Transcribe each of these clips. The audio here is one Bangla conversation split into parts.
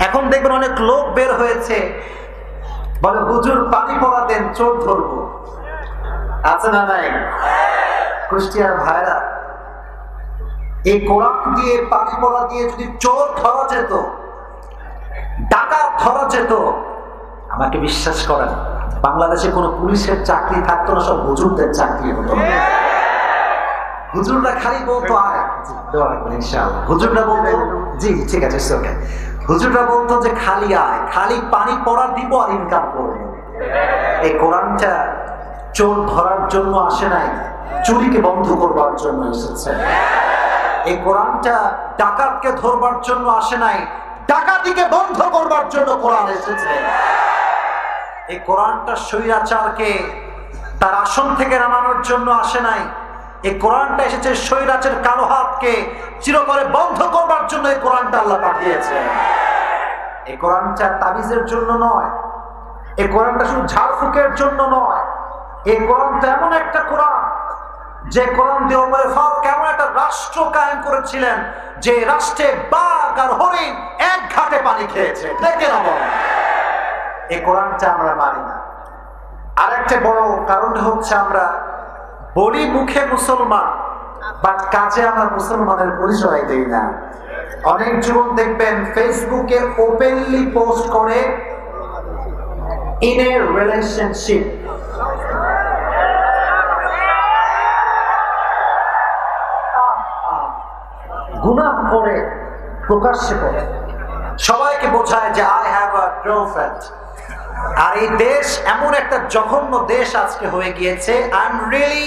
এখন দেখবেন অনেক লোক বের হয়েছে, বলে হুজুর পানি পড়া দেন, চোর ধরবো। আছে না নাই? কুষ্টিয়ার ভাইরা, এই কোরআন দিয়ে পানি পড়া দিয়ে যদি চোর ধরা যেত, ডাকাত ধরা যেত, আমাকে বিশ্বাস করেন বাংলাদেশে কোনো পুলিশের চাকরি থাকতো না, সব হুজুরদের চাকরি হতো। হুজুররা খালি বলতো হুজুররা বলতো জি ঠিক আছে, হুজুররা বলতো যে খালি আয়, খালি পানি পড়া দিব আর ইনকাম করবো। এই কোরআনটা চোর ধরার জন্য আসে নাই, চুরিকে বন্ধ করবার জন্য এসেছে। এই কোরআনটা ডাকাতকে ধরবার জন্য আসে নাই, ডাকাতিকে বন্ধ করবার জন্য কোরআন এসেছে। এই কোরআনটা স্বৈরাচারকে তার আসন থেকে নামানোর জন্য আসে নাই, এই কোরআনটা এসেছে স্বৈরাচারের কালো হাতকে চিরতরে বন্ধ করবার জন্য। এই কোরআনটা আল্লাহ পাঠিয়েছে। এই কোরআনটা তাবিজের জন্য নয়, এই কোরআনটা শুধু ঝাড়ফুঁকের জন্য নয়। এই কোরআনটা এমন একটা কোরআন, যে কোরআন দিয়ে ওমর ফারুক এমন একটা রাষ্ট্র কায়েম করেছিলেন, যে রাষ্ট্রে বাঘ আর হরিণ এক ঘাটে পানি খেয়েছে। দেখে না বল, এই কোরআনটা আমরা মানি না। আর একটা বড় কারণ হচ্ছে আমরা বলি মুখে মুসলমান, বাট কাজে আমরা মুসলমানের পরিচয় দেই না। অনেক যুবক দেখবেন ফেসবুকে ওপেনলি পোস্ট করে ইন এ রিলেশনশিপ, গুনাহ করে প্রকাশ্যে করে সবাইকে বোঝায় যে আই হ্যাভ আ গার্লফ্রেন্ড। আর এই দেশ এমন একটা জঘন্য দেশ আজকে হয়ে গিয়েছে। I am really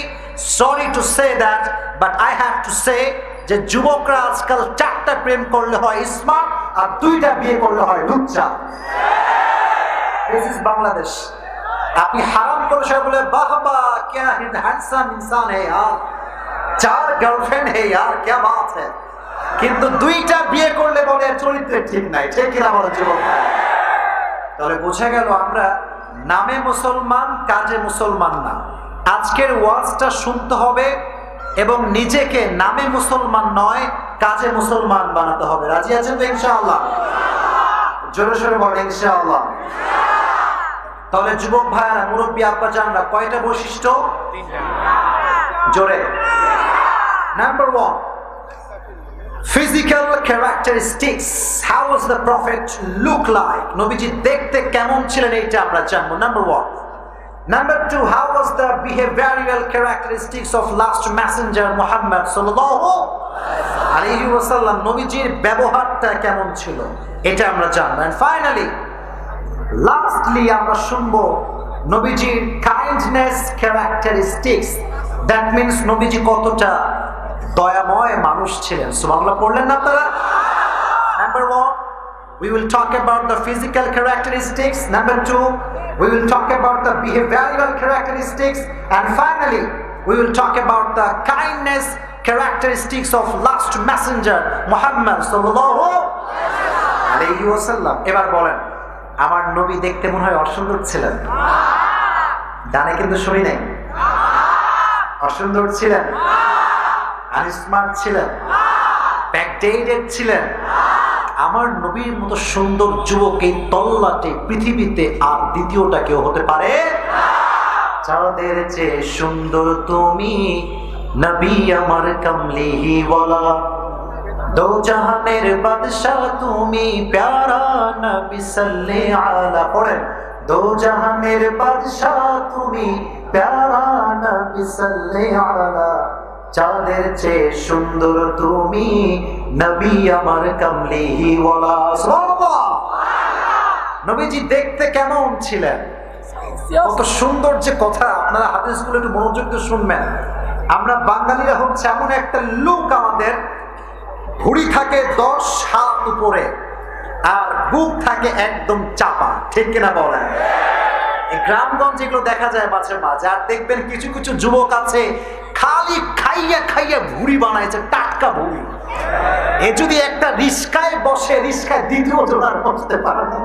sorry to say that, but I have to say যে যুবকরা আজকাল 4টা প্রেম করলে হয় স্মার্ট, আর 2টা বিয়ে করলে হয় লুচ্চা। This is Bangladesh. আপনি হারাম করে সবাই বলে বাহ বাহ क्या হ্যান্ডসাম ইনসান है यार, 4 গার্লফ্রেন্ড है यार, क्या बात है। কিন্তু 2টা বিয়ে করলে বলে চরিত্র ঠিক নাই। ঠিক কিনা বলে যুবক? তাহলে বোঝা গেল আমরা নামে মুসলমান, কাজে মুসলমান না। আজকের ওয়াজটা শুনতে হবে এবং নিজেকে নামে মুসলমান নয়, কাজে মুসলমান বানাতে হবে। রাজি আছেন তো ইনশাআল্লাহ? জোরে সোরে বলেন ইনশাআল্লাহ। তাহলে যুবক ভাইরা, মুরব্বী আব্বা জানরা, কয়টা বৈশিষ্ট্য? 3টা। জোরে। Number 1, physical characteristics. How was the prophet look like? নবীজি দেখতে কেমন ছিলেন, এইটা আমরা জানবো। Number 1. Number 2, how was the behavioral characteristics of last messenger Muhammad sallallahu alaihi wasallam? নবীজির ব্যবহারটা কেমন ছিল, এটা আমরা জানবো। And finally, lastly, আমরা শুনবো নবীজির kindness characteristics. That means নবীজি কতটা দয়াময় মানুষ ছিলেন। সুবহানাল্লাহ পড়লেন না আপনারা? Number 1, we will talk about the physical characteristics. Number 2, we will talk about the behavioral characteristics. And finally, we will talk about the kindness characteristics of last messenger Muhammad sallallahu alaihi wasallam. এবার বলেন, আমার নবী দেখতে মনে হয় অসুন্দর ছিলেন? ডানে কিন্তু শুনি নাই। অসুন্দর ছিলেন? আনস্মার্ট ছিলেন? ব্যাকডেটেড ছিলেন? আমার নবীর মতো সুন্দর যুবক এই তল্লাটে পৃথিবীতে আর দ্বিতীয়টা কেউ হতে পারে? চাঁদের চেয়ে সুন্দর তুমি, নবী আমার কমলিহি ওয়ালা, দো জাহানের বাদশাহ তুমি, প্যারা নবী সাল্লাল্লাহু আলা। পড়েন, দো জাহানের বাদশাহ তুমি, প্যারা নবী সাল্লাল্লাহু আলা, চাঁদের চেয়ে সুন্দর তুমি, নবী আমার কমলিহি ওয়ালা। সুবহানাল্লাহ। নবীজি দেখতে কেমন ছিলেন, কত সুন্দর যে কথা। আপনারা হাদিসগুলো একটু মনোযোগ দিয়ে শুনবেন। আমরা বাঙালিরা হচ্ছে এমন একটা লোক, আমাদের ভুঁড়ি থাকে 10 হাত উপরে আর বুক থাকে একদম চাপা। ঠিক কিনা বলেন? গ্রামগঞ্জ এগুলো দেখা যায় মাঝে মাঝে। আর দেখবেন কিছু কিছু যুবক আছে খালি খাইয়া খাইয়া ভুঁড়ি বানাইছে, টাটকা ভুঁড়ি। এ যদি একটা রিস্কায় বসে, রিস্কায় দ্বিতীয় জোড়ার বসতে পারে না।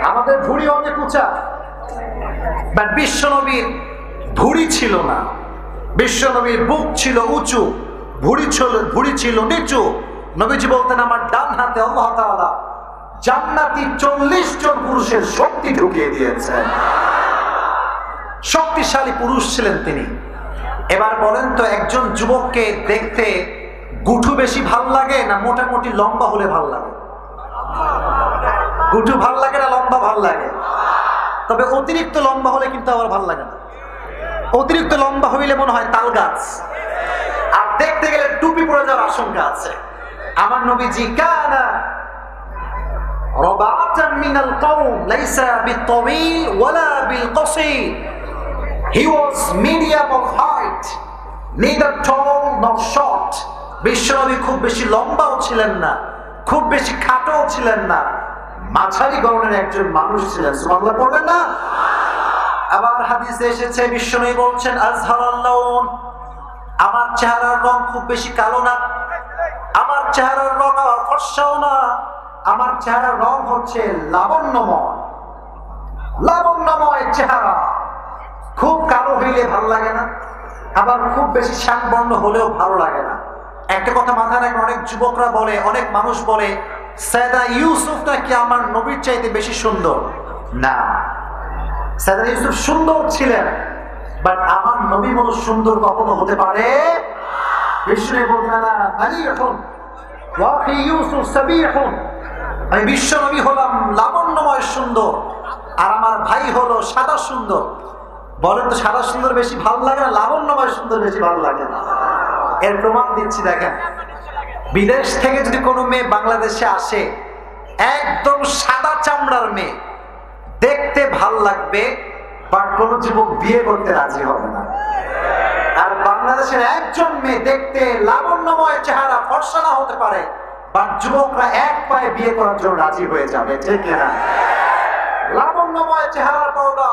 আমাদের ভুঁড়ি অনেক উঁচা, বাট বিশ্বনবীর ভুঁড়ি ছিল না। বিশ্বনবীর বুক ছিল উঁচু, ভুঁড়ি ছিল নিচু। নবীজি বলতেন, আমার ডান হাতে আল্লাহ তাআলা জান্নাতি 40 জন পুরুষের শক্তি ঢুকিয়ে দিয়েছেন। শক্তিশালী পুরুষ ছিলেন তিনি। এবার বলেন তো, একজন যুবককে দেখতে গুঠু বেশি ভাল লাগে না মোটামুটি লম্বা হলে ভাল লাগে? গুঠু ভাল লাগে না লম্বা ভাল লাগে? তবে অতিরিক্ত লম্বা হলে কিন্তু আবার ভাল লাগে না। অতিরিক্ত লম্বা হইলে মনে হয় তাল গাছ, আর দেখতে গেলে টুপি পরে যাওয়ার আশঙ্কা আছে। আমার নবীজি কানা রাবাতান মিনাল কওম লাইসা বিতাওয়িল ওয়ালা বিলকসির। He was medium of height, neither tall nor short. বিশ্বনবী খুব বেশি লম্বাও ছিলেন না, খুব বেশি খাটোও ছিলেন না, মাঝারি গড়নের একজন মানুষ ছিলেন। সুবহানাল্লাহ পড়বেন না? আবার হাদিসে এসেছে, বিশ্বনবী বলছেন আজহারাল লাউন, আমার চেহারার রং খুব বেশি কালো না, আমার চেহারার রং ফর্সাও না, আমার চেহারার রং হচ্ছে লাবণ্যময়। লাবণ্যময় চেহারা। খুব কালো হইলে ভালো লাগে না, আবার খুব বেশি শ্যামবর্ণ হলেও ভালো লাগে না। একটা কথা মাথায় রাখবেন, অনেক যুবকরা বলে, অনেক মানুষ বলে সাইয়েদনা ইউসুফ নাকি আমার নবীর চাইতে বেশি সুন্দর। না, সাইয়েদনা ইউসুফ সুন্দর ছিলেন, বাট আমার নবী মতো সুন্দর কখনো হতে পারে? বিষ্ণু বলতেন না আলিহুন ওয়া ফি ইউসুফ সাবিহুন, আমি বিশ্ব নবী হলাম লাবণ্যময় সুন্দর, আর আমার ভাই হলো সাদা সুন্দর। বলেন তো, সাদা সুন্দর বেশি ভালো লাগে না লাবণ্যময় সুন্দর বেশি ভালো লাগে? এর প্রমাণ দিচ্ছি, দেখেন। বিদেশ থেকে যদি কোনো মেয়ে বাংলাদেশে আসে, একদম সাদা চামড়ার মেয়ে, দেখতে ভাল লাগবে, বাট কোনো যুবক বিয়ে করতে রাজি হবে না। আর বাংলাদেশের একজন মেয়ে দেখতে লাবণ্যময় চেহারা, ফর্সা না হতে পারে, বাট যুবকরা এক পায়ে বিয়ে করার জন্য রাজি হয়ে যাবে, ঠিক না? লাবণ্যময় চেহারার পাওয়া।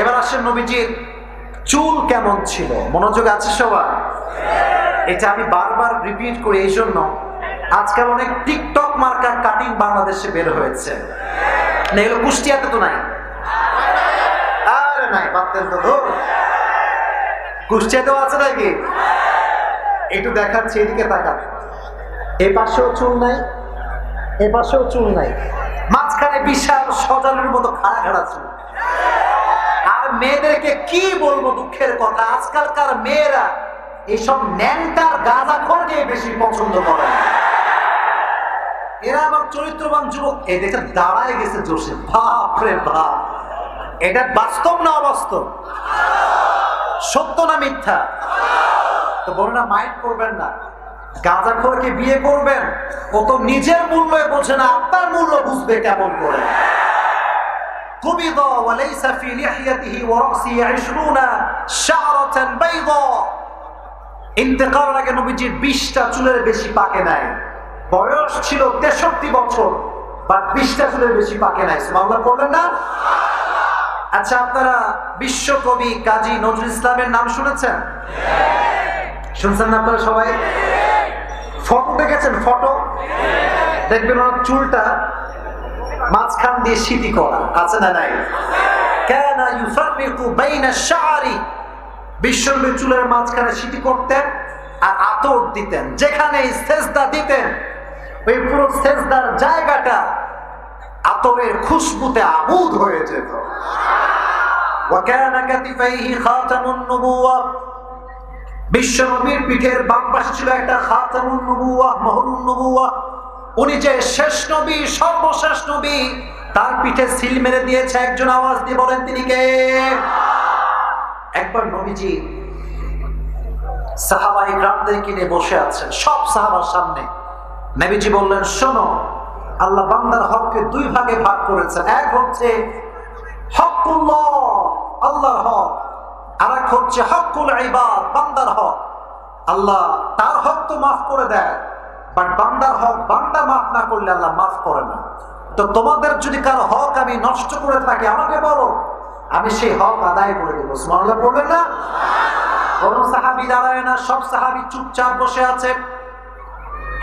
এবার আসেন নবীজির চুল কেমন ছিল, মনোযোগ আছে সবার? এটা আমি বারবার রিপিট করি এই জন্য, আজকাল অনেক টিকটক মার্কার কাটিং বাংলাদেশে বের হয়েছে। এগুলো কুষ্টিয়াতে তো নাই। আরে নাই, বাদতেন তো, কুষ্টিয়াতেও আছে নাকি? একটু দেখাচ্ছি, এদিকে তাকান। এ পাশেও চুল নাই, এ পাশেও চুল নাই, মাঝখানে বিশাল সজালের মতো খাড়া খাড়া চুল। আর মেয়েদেরকে কি বলবো, দুঃখের কথা, আজকালকার মেয়েরা এইসব ন্যাংটার গাঁজাখোরকে বেশি পছন্দ করে। এরা আমার চরিত্রবান যুবক, এই দেখে দাঁড়ায় গেছে জোশে। বাপ রে বাপ, এটা বাস্তব না অবাস্তব? সত্য না মিথ্যা? তো বলে না, মাইন্ড করবেন না। গাঁজাখোরকে বিয়ে করবেন, ও তো নিজের মূল্য বোঝে না, আপনার মূল্য বুঝবে কেমন করে? قبض وليس في لحيته ورأسه 20 شعرة بيضاء। ইন্তেকালের আগে নবীজির 20টা চুলের বেশি পাকে নাই। বয়স ছিল 63 বছর, বাট 20টা চুলের বেশি পাকে নাই। সুবহানাল্লাহ বলবেন না? আচ্ছা, আপনারা বিশ্বকবি কাজী নজরুল ইসলামের নাম শুনেছেন? শুনছেন না আপনারা সবাই? ফটো দেখেছেন? ফটো দেখবেন, ওনার চুলটা মাঝখান দিয়ে সিটি করা আছে না নাই? কানা ইউফাররিকু বাইনা শাআরি, বিশ্বনবী চুলের মাঝখানে সিটি করতেন আর আতর দিতেন। যেখানে সেজদা দিতেন, ওই পুরো সেজদার জায়গাটা আতরের খুশবুতে আবুদ হয়ে যেত। ওয়া কানা কাতিফাইহি খাতামুন নবুওয়া, বিশ্বনবীর পিঠের বাম পাশে ছিল একটা খাতামুন নবুওয়া, মোহরুন নবুওয়া। উনি যে শেষ নবী, সর্বশেষ নবী, তার পিঠে সিল মেরে দিয়েছে একজন। আওয়াজ দিয়ে বলেন তিনি কে? একবার নবীজি সাহাবায়ে কিরামদেরকে নিয়ে বসে আছেন, সব সাহাবার সামনে। নবীজি বললেন, শোনো, আল্লাহ বান্দার হককে 2 ভাগে ভাগ করেছেন। এক হচ্ছে হকুল্লাহ, আল্লাহর হক, আর এক হচ্ছে হকুল ইবাদ, বান্দার হক। আল্লাহ তার হক তো মাফ করে দেয়, বাট বান্দার হক বান্দা মাফ না করলে আল্লাহ মাফ করে না। তো তোমাদের যদি কারো হক আমি নষ্ট করে থাকি, আমাকে বলো, আমি সেই হক আদায় করে দেবো। সুবহানাল্লাহ বলবেন না? কোন সাহাবী দাঁড়ায় না, সব সাহাবী চুপচাপ বসে আছে।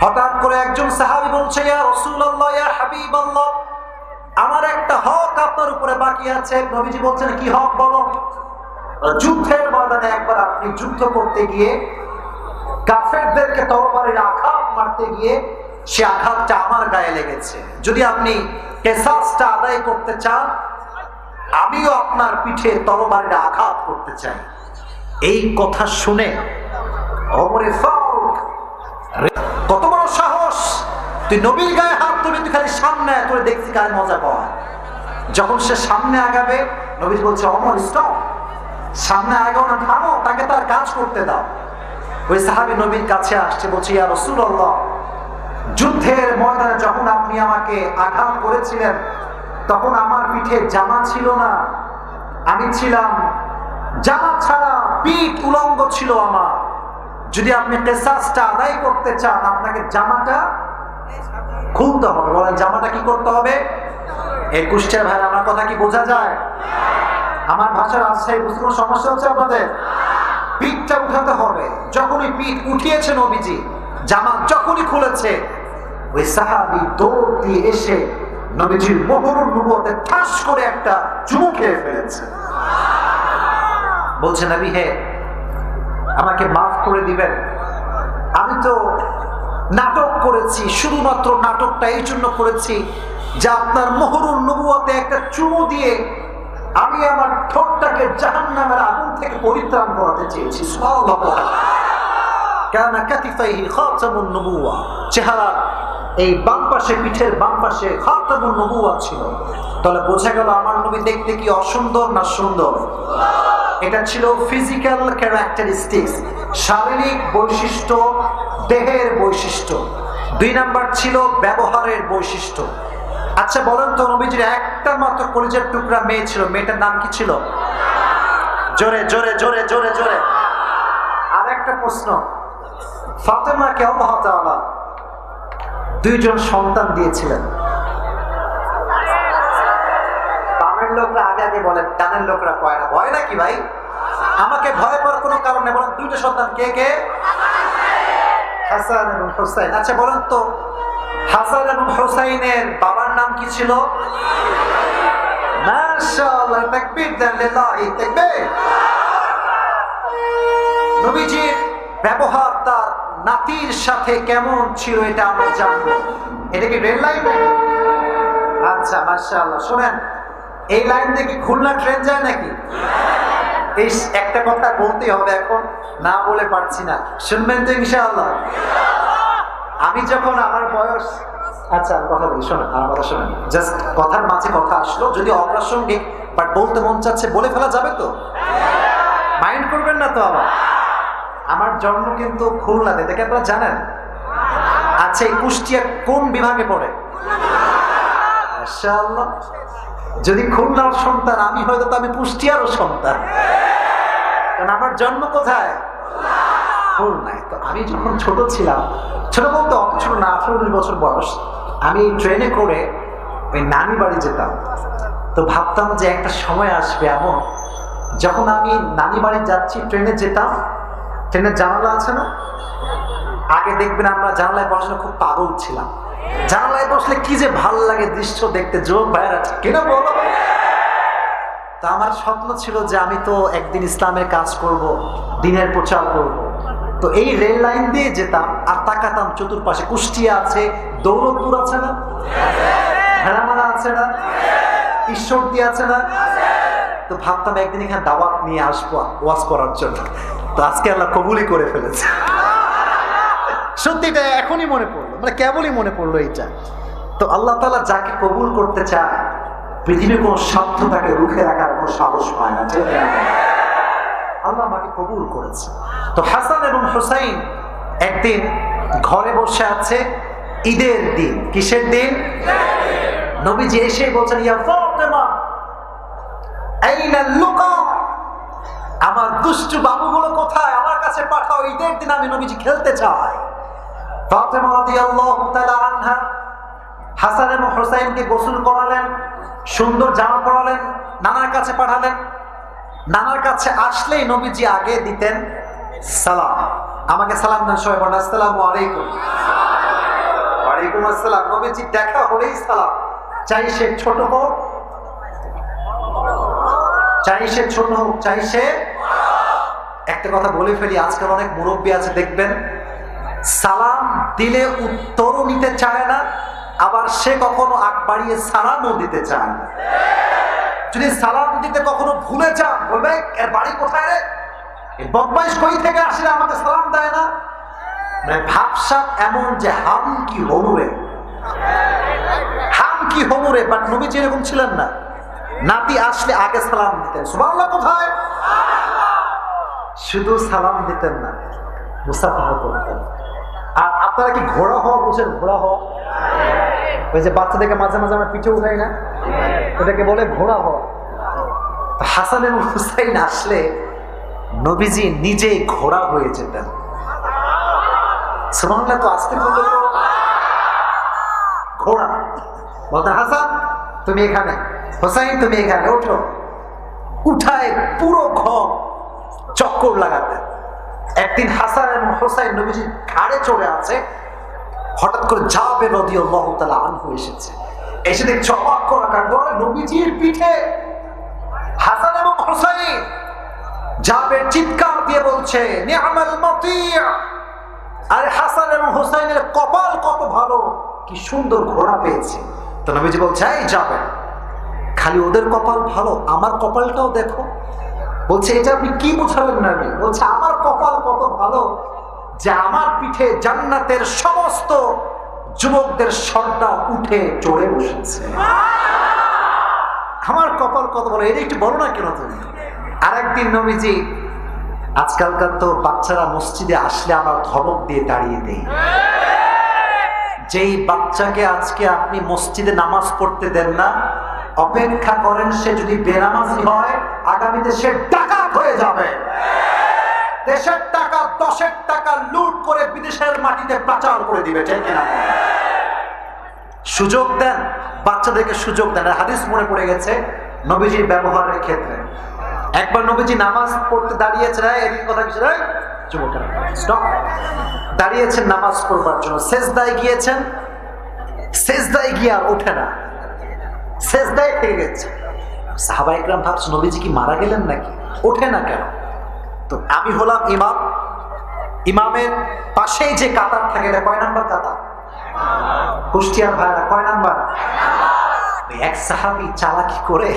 হঠাৎ করে একজন সাহাবী বলছে, ইয়া রাসূলুল্লাহ, ইয়া হাবিবাল্লাহ, আমার একটা হক আপনার উপরে বাকি আছে। নবীজি বলছেন, কি হক বলো? যুদ্ধের ময়দানে একবার আপনি যুদ্ধ করতে গিয়ে কাফেরদেরকে তরবারির আঘাত মারতে গিয়ে সে আঘাতটা আমার গায়ে লেগেছে, যদি আপনি কিসাসটা আদায় করতে চান, আমিও আপনার পিঠে তরবারির আঘাত করতে চাই। এই কথা শুনে ওমরে ফারুক, কত বড় সাহস, তুই নবীর গায়ে হাত তুলে তুই খালি সামনে আয়, তোরে দেখছি কার মজা পাওয়া। যখন সে সামনে আগাবে, নবী বলছে ওমর স্টপ, সামনে আগাও না, থামো, তাকে তার কাজ করতে দাও। ওই সাহাবী নবীর কাছে আসছে, বলছে ইয়া রাসূলুল্লাহ, যুদ্ধের ময়দানে যখন আপনি আমাকে আঘাত করেছিলেন তখন আমার পিঠে জামা ছিল না, আমি ছিলাম জামা ছাড়া, পিঠ উলঙ্গ ছিল আমার। যদি আপনি কিসাসটা আদায় করতে চান, আপনাকে জামাটা খুলতে হবে। বলেন জামাটা কি করতে হবে? এই কুষ্টিয়ার ভাই, আমার কথা কি বোঝা যায়? আমার ভাষার আছে, বুঝতে কোনো সমস্যা হচ্ছে আপনাদের? পিঠটা উঠাতে হবে। যখনই পিঠ উঠিয়েছে নবীজি, জামা যখনই খুলেছে, ওই সাহাবী দৌড় দিয়ে এসে নবীজির মোহরুর নবুয়তে ঠাস করে একটা চুমু খেয়ে ফেলেছে। বলছে নবী হে, আমাকে মাফ করে দিবেন, আমি তো নাটক করেছি, শুধুমাত্র নাটকটা এই জন্য করেছি যে আপনার মোহরুর নবুয়তে একটা চুমু দিয়ে আমি আমার ঠোঁটটাকে জাহান্নামের আগুন থেকে পরিত্রাণ করাতে চেয়েছি। সুবহানাল্লাহ। কানা কাতিফাইহি খাতামুন নবুওয়া, চেহারা এই বাম পাশে, পিঠের বাম পাশে খাতামুন নবুওয়া ছিল। তাহলে বোঝা গেল আমার নবী দেখতে কি অসুন্দর না সুন্দর? এটা ছিল ফিজিক্যাল ক্যারেক্টারিস্টিক্স, শারীরিক বৈশিষ্ট্য, দেহের বৈশিষ্ট্য। 2 নাম্বার ছিল ব্যবহারের বৈশিষ্ট্য। আচ্ছা বলেন তো, নবীজির একটা মাত্র কলিজার টুকরা মেয়ে ছিল, মেয়েটার নাম কি ছিল? জোরে জোরে জোরে জোরে জোরে। আর একটা প্রশ্ন, ফাতেমাকে আল্লাহ তাআলা 2 জন সন্তান দিয়েছিলেন। বামের লোকরা আগে আগে বলেন, ডানের লোকরা কয় না। ভয় নাকি ভাই? আমাকে ভয় পাওয়ার কোনো কারণ নেই। বলেন 2টা সন্তান কে কে? হাসান এবং হুসাইন। আচ্ছা বলেন তো, হাসান এবং হুসাইনের বাবার নাম কি ছিল? মাশাআল্লাহ, তাকবীর দেন, লিল্লাহি তাকবীর। নবীজির ব্যবহার তার নাতির সাথে কেমন ছিল এটা আমরা জানবো। এটা কি রেল লাইন নাকি? আচ্ছা মাশাআল্লাহ। শুনেন, এই লাইন থেকে খুলনা ট্রেন যায় নাকি? এই একটা কথা বলতে হবে, এখন না বলে পারছি না, শুনবেন তো ইনশাআল্লাহ? আমি যখন আমার বয়স, আচ্ছা আমি কথা বলি, শোনেন আমার কথা শোনেন, জাস্ট কথার মাঝে কথা আসলো, যদি অপ্রাসঙ্গিক বাট বলতে মন চাচ্ছে বলে ফেলা যাবে তো? মাইন্ড করবেন না তো? আমার জন্ম কিন্তু খুলনাতে, দেখে আপনারা জানেন। আচ্ছা, এই কুষ্টিয়া কোন বিভাগে পড়ে? মাশাআল্লাহ। যদি খুলনার সন্তান আমি, হয়তো তো আমি কুষ্টিয়ারও সন্তান, কারণ আমার জন্ম কোথায়? খুলনায়। তো আমি যখন ছোট ছিলাম, ছোট বলতে অত ছোট না, 18-19 বছর বয়স, আমি ট্রেনে করে ওই নানি বাড়ি যেতাম। তো ভাবতাম যে একটা সময় আসবে এমন, যখন আমি নানি বাড়ি যাচ্ছি, ট্রেনে যেতাম, ট্রেনের জানালা আছে না, আগে দেখবেন আমরা জানালায় বসলে খুব পাগল ছিলাম। জানালায় বসলে কি যে ভাল লাগে দৃশ্য দেখতে, যোগ ভাইয়ের আছে কিনা বলো? তা আমার স্বপ্ন ছিল যে আমি তো একদিন ইসলামের কাজ করব, দ্বীনের প্রচার করব। তো এই রেল লাইন দিয়ে যেতাম আর তাকাতাম চতুর্পাশে, কুষ্টিয়া আছে, দৌলতপুর আছে না, ভেড়ামারা আছে না, ঈশ্বরদী আছে না। তো ভাবতাম একদিন এখানে দাওয়াত নিয়ে আসবো ওয়াজ করার জন্য। তো আজকে আল্লাহ কবুলই করে ফেলেছে। সত্যি এটা এখনই মনে পড়লো, মানে কেবলই মনে পড়লো এইটা। তো আল্লাহ তাআলা যাকে কবুল করতে চায়, পৃথিবীর কোন স্বার্থ তাকে রুখে রাখার কোন সাহস পায় না। আল্লাহ আমাকে কবুল করেছে। তো হাসান এবং হুসাইন একদিন ঘরে বসে আছে, ঈদের দিন। কিসের দিন? নবীজি এসে বলছেন, ইয়া ফাতেমা আইনা লুকা, আমার দুষ্টু বাবুগুলো কোথায়? আমার কাছে পাঠাও, ঈদের দিন আমি নবীজি খেলতে চাই। ফাতেমা রাদিয়াল্লাহু তাআলা আনহা হাসান এবং হুসাইনকে গোসল করালেন, সুন্দর জামা পরালেন, নানার কাছে পাঠালেন। নানার কাছে আসলেই নবীজি আগে দিতেন সালাম। আমাকে সালাম দেন সবাই, বলেন আসসালামু আলাইকুম। ওয়ালাইকুম আসসালাম। নবীজি দেখা হলেই সালাম, চাই সে ছোট হোক, চাই সে ছোট হোক, চাই সে। একটা কথা বলে ফেলি, আজকাল অনেক মুরব্বী আছে দেখবেন, সালাম দিলে উত্তরও নিতে চায় না, আবার সে কখনো আগ বাড়িয়ে সালামও দিতে চায় না। যদি সালাম দিতে কখনো ভুলে যান, বলবে এর বাড়ি কোথায় রে, এই বদমাইশ কই থেকে আসলে আমাকে সালাম দেয় না। মানে ভাবসাব এমন যে হাম কি হনুরে, হাম কি হনুরে। বাট নবীজি এরকম ছিলেন না, নাতি আসলে আগে সালাম দিতেন। সুবহানাল্লাহ কোথায়? শুধু সালাম দিতেন না, মুসাফাহা করতেন। আর আপনারা কি ঘোড়া হওয়া বুঝেন? ঘোড়া হওয়া, ওই যে বাচ্চাদেরকে মাঝে মাঝে আমরা পিঠে উঠাই না, ওটাকে বলে ঘোড়া হওয়া। হাসান এবং হুসাইন আসলে নবীজি নিজেই ঘোড়া হয়ে যেতেন। সুবহানাল্লাহ, তো আজকে বললো ঘোড়া, বলতেন হাসান তুমি এখানে, হুসাইন তুমি এখানে, ওঠো। উঠায় পুরো ঘর চক্কর লাগাতেন। একদিন হাসান এবং হুসাইন নবীজির ঘাড়ে চড়ে আছে, হঠাৎ করে জাবের রাদিয়াল্লাহু তাআলা আনহু এসেছে। এসে দেখছে অবাক করা কাণ্ড, নবীজির পিঠে হাসান এবং হুসাইন। জাবের চিৎকার দিয়ে বলছে নি'মাল মাতি', আরে হাসান এবং হুসাইনের কপাল কত ভালো, কি সুন্দর ঘোড়া পেয়েছে। তো নবীজি বলছে এই জাবের, খালি ওদের কপাল ভালো, আমার কপালটাও দেখো। বলছে এটা আপনি কি বোঝাবেন নবী? বলছে আমার কপাল কত ভালো যে আমার পিঠে জান্নাতের সমস্ত যুবকদের সর্দার উঠে চড়ে বসেছে। আমার কপাল কত ভালো, এটা একটু বলো না কেন তুমি? আরেকদিন নবীজি, আজকালকার তো বাচ্চারা মসজিদে আসলে আমার ধমক দিয়ে তাড়িয়ে দেয়। যেই বাচ্চাকে আজকে আপনি মসজিদে নামাজ পড়তে দেন না, অপেক্ষা করেন সে যদি বেনামাজি হয়, আগামীতে সে ডাকাত হয়ে যাবে। দেশের টাকা, 10-এর টাকা লুট করে বিদেশের মাটিতে পাচার করে দিবে, ঠিক কিনা? সুযোগ দেন বাচ্চাদেরকে, সুযোগ দেন। হাদিস মনে পড়ে গেছে নবীজির ব্যবহারের ক্ষেত্রে। একবার নবীজি নামাজ পড়তে দাঁড়িয়েছেন, এদিকে কথা কিছু নয়, যুবকেরা স্টপ, দাঁড়িয়েছেন নামাজ পড়বার জন্য, সেজদায় গিয়েছেন, সেজদায় গিয়ে আর ওঠে না, সেজদায় থেকে গেছে। সাহাবা ইকরাম ভাবছে নবীজি কি মারা গেলেন নাকি, ওঠে না কেন? তো আমি হলাম ইমাম, ইমামের পাশেই যে কাতার থাকে, এটা কয় নাম্বার কাতার? কুষ্টিয়ার ভাইরা কয় নাম্বার? এক সাহাবী চালাকি করে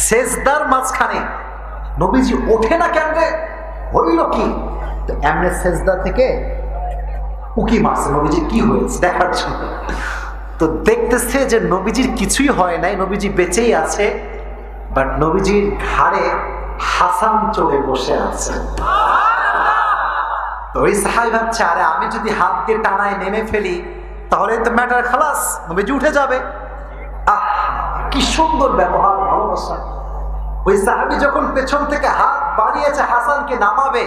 সেজদার মাঝখানে, নবীজি ওঠে না কেন রে, হইল কি? তো এমনি সেজদা থেকে উকি মারছে নবীজি কি হয়েছে দেখার জন্য। তো দেখতেছে যে নবীজির কিছুই হয় নাই, নবীজি বেঁচেই আছে, বাট নবীজির ঘাড়ে হাসান চড়ে বসে আছে। তো ওই সাহাবী ভাবছে আরে আমি যদি হাত দিয়ে টানায় নেমে ফেলি তাহলে তো ম্যাটার খালাস, নবীজি উঠে যাবে। আহ কি সুন্দর ব্যবহার, ভালোবাসা। ওই সাহাবী যখন পেছন থেকে হাত বাড়িয়েছে হাসানকে নামাবে,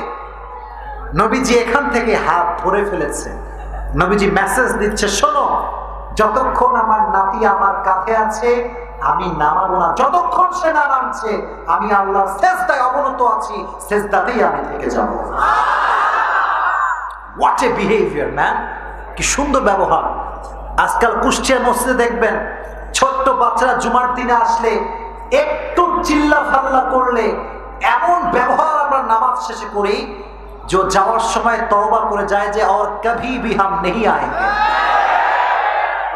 নবীজি এখান থেকে হাত ধরে ফেলেছে। নবীজি মেসেজ দিচ্ছে শোনো, যতক্ষণ আমার নাতি আমার কাঁধে আছে আমি নামাবো না, যতক্ষণ সে না নামছে আমি আল্লাহর সেজদায় অবনত আছি, সেজদাতেই আমি থেকে যাব। হোয়াট এ বিহেভিয়ার ম্যান, কি সুন্দর ব্যবহার। আজকাল কুষ্টিয়ার মসজিদে দেখবেন ছোট্ট বাচ্চারা জুমার দিনে আসলে একটু চিল্লা ফাল্লা করলে এমন ব্যবহার আমরা নামাজ শেষে করি যে যাওয়ার সময় তওবা করে যায় যে আর কভি ভি হাম নেহি আয়েঙ্গে,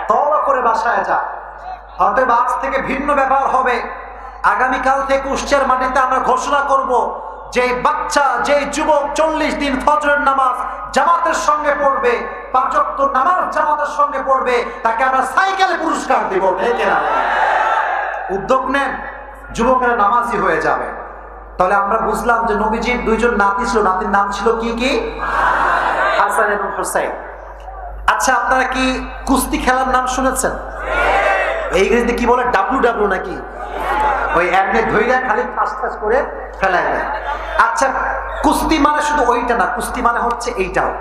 তওবা করে বাসায় যা। অতএব আজ থেকে ভিন্ন ব্যবহার হবে। আগামীকাল থেকে কুষ্টিয়ার মাটিতে আমরা ঘোষণা করব যে বাচ্চা, যে যুবক 40 দিন ফজরের নামাজ জামাতের সঙ্গে পড়বে, 5 ওয়াক্ত নামাজ জামাতের সঙ্গে পড়বে, তাকে আমরা সাইকেলে পুরস্কার দেব, ঠিক না? উদ্যোগ নেন, যুবকেরা নামাজি হয়ে যাবে। তাহলে আমরা বুঝলাম যে নবীজির 2জন নাতি ছিল, নাতির নাম ছিল কি কি? হাসান এবং হুসাইন। আচ্ছা আপনারা কি কুস্তি খেলার নাম শুনেছেন? এই ইংরেজিতে কি বলে, ডাব্লু নাকি? ওই এমনি ধৈর্য খালি ঠাস ঠাস করে ফেলায় দেয়। আচ্ছা কুস্তি মানে শুধু ওইটা না, কুস্তি মানে হচ্ছে এইটাও।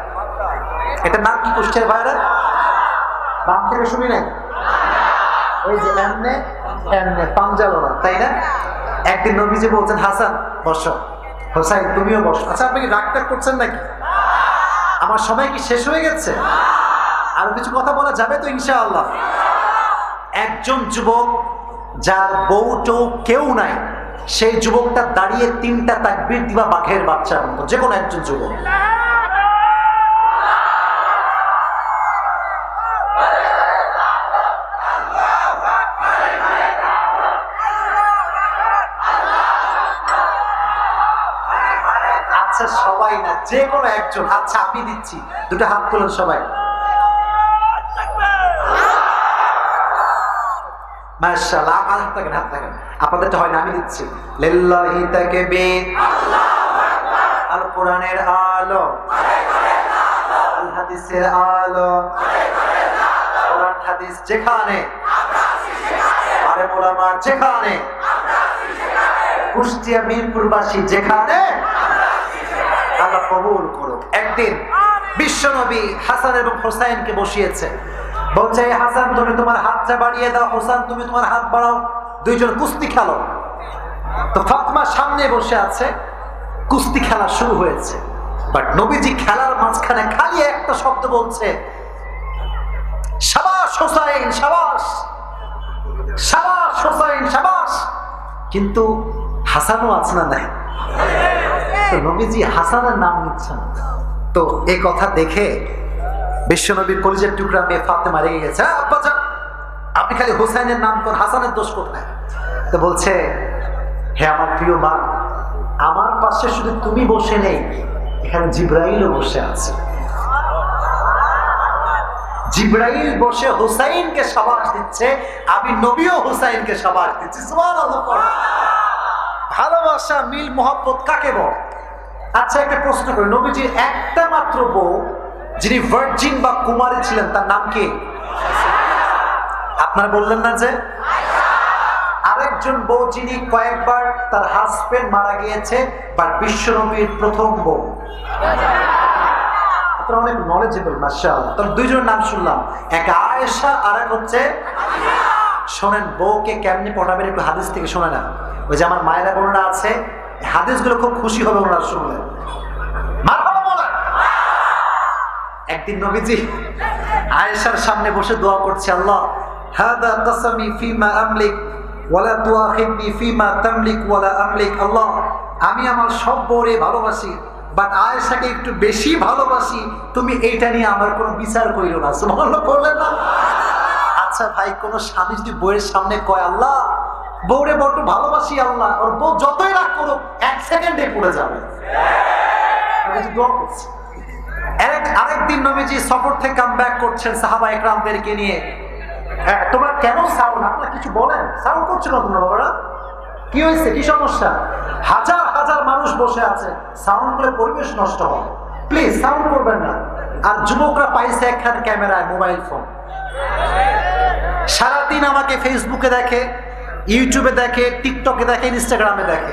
এটার নাম কি কুষ্টিয়ার ভাইরা? বাম থেকে শুনি নাই, ওই যে এমনে এমনে পাঞ্জালো না, তাই না? একদিন নবীজি বলছেন হাসান বসো, হোসাইন তুমিও বসো। আচ্ছা আপনি কি রাগ করছেন নাকি? আমার সময় কি শেষ হয়ে গেছে? আরো কিছু কথা বলা যাবে তো ইনশাআল্লাহ? একজন যুবক যার বউ টৌ কেউ নাই, সেই যুবকটা দাঁড়িয়ে 3টা তাকবীর দিবা বাঘের বাচ্চার মতো, যে কোনো একজন যুবক। সবাই না, যে কোনো একজন। আচ্ছা আমি দিচ্ছি, দুটো হাত তোলেন সবাই। মাশাআল্লাহ, হাত থাকেন, হাত থাকেন, আপনাদেরটা হয় না, আমি দিচ্ছি। লিল্লাহি তাকবীর, আল কোরআনের আলো, আল হাদিসের আলো, কোরআন হাদিস যেখানে, আলেম ওলামা যেখানে, কুষ্টিয়া মিরপুরবাসী যেখানে, আল্লাহ কবুল করুক। একদিন বিশ্বনবী হাসান এবং হোসাইনকে বসিয়েছে, বলছে হাসান তুমি তোমার হাতটা বাড়িয়ে দাও, হোসেন তুমি তোমার হাত বাড়াও, দুইজন কুস্তি খেলো। তো ফাতেমা সামনে বসে আছে, কুস্তি খেলা শুরু হয়েছে। বাট নবীজি খেলার মাঝখানে খালি একটা শব্দ বলছে, শাবাশ হোসাইন শাবাশ, শাবাশ হোসাইন শাবাশ। কিন্তু হাসানও আছে না নাই? তো নবীজি হাসানের নাম নিচ্ছেন। তো এই কথা দেখে বিশ্বনবীর কলিজার টুকরা মেয়ে ফাতেমা রেগে গেছে, আপনি খালি হোসাইনের নাম করেন, হাসানের দোষ কোথায়? তো বলছে, হে আমার প্রিয় মা, আমার পাশে শুধু তুমি বসে নেই, এখানে জিবরাইলও বসে আছে। জিবরাইল বসে হোসাইনকে শাবাশ দিচ্ছে, আমি নবীও হোসাইনকে শাবাশ দিচ্ছি। সুবহানাল্লাহ। ভালোবাসা, মিল মোহাব্বত কাকে বলে? আচ্ছা একটা প্রশ্ন করি, নবীজির একটা মাত্র বউ যিনি ভার্জিন বা কুমারী ছিলেন, তার নাম কি? আপনারা বললেন না যে? আরেকজন বউ যিনি কয়েকবার তার হাজবেন্ড মারা গিয়েছে, বাট বিশ্বনবীর প্রথম বউ। আপনারা অনেক নলেজেবল, মাশাআল্লাহ। তার দুইজনের নাম শুনলাম, এক আয়েশা আর এক হচ্ছে। শোনেন, বউকে কেমনি পটাবেন একটু হাদিস থেকে শোনে না। ওই যে আমার মায়েরা বোনেরা আছে, হাদিসগুলো খুব খুশি হবে ওনারা শুনলে। একদিন নবীজি আয়েশার সামনে বসে দোয়া করছে, আল্লাহ হাদা কসমি ফিমা আমলিক ওয়ালা তুআখিদনি ফিমা তামলিক ওয়ালা আমলিক। আল্লাহ, আমি আমার সব বউরে ভালোবাসি, বাট আয়েশাকে একটু বেশি ভালোবাসি, তুমি এইটা নিয়ে আমার কোনো বিচার করিও না। সুবহানাল্লাহ বললেন না? আচ্ছা ভাই, কোন স্বামী যদি বউয়ের সামনে কয়, আল্লাহ বউরে বড় ভালোবাসি, আল্লাহ ওর বউ যতই রাগ করুক 1 সেকেন্ডে পড়ে যাবে। দোয়া করছি। আরেকদিন নবীজি সফর থেকে কাম ব্যাক করছেন সাহাবা একরামদেরকে নিয়ে। তোমরা কেন সাউন্ড, আপনারা কিছু বলেন, সাউন্ড করছো না তোমরা বাবারা? কি হয়েছে, কি সমস্যা? হাজার হাজার মানুষ বসে আছে, সাউন্ড করে পরিবেশ নষ্ট হয়, প্লিজ সাউন্ড করবেন না। আর যুবকরা পাইছে একখান ক্যামেরায় মোবাইল ফোন, সারাদিন আমাকে ফেসবুকে দেখে, ইউটিউবে দেখে, টিকটকে দেখে, ইনস্টাগ্রামে দেখে।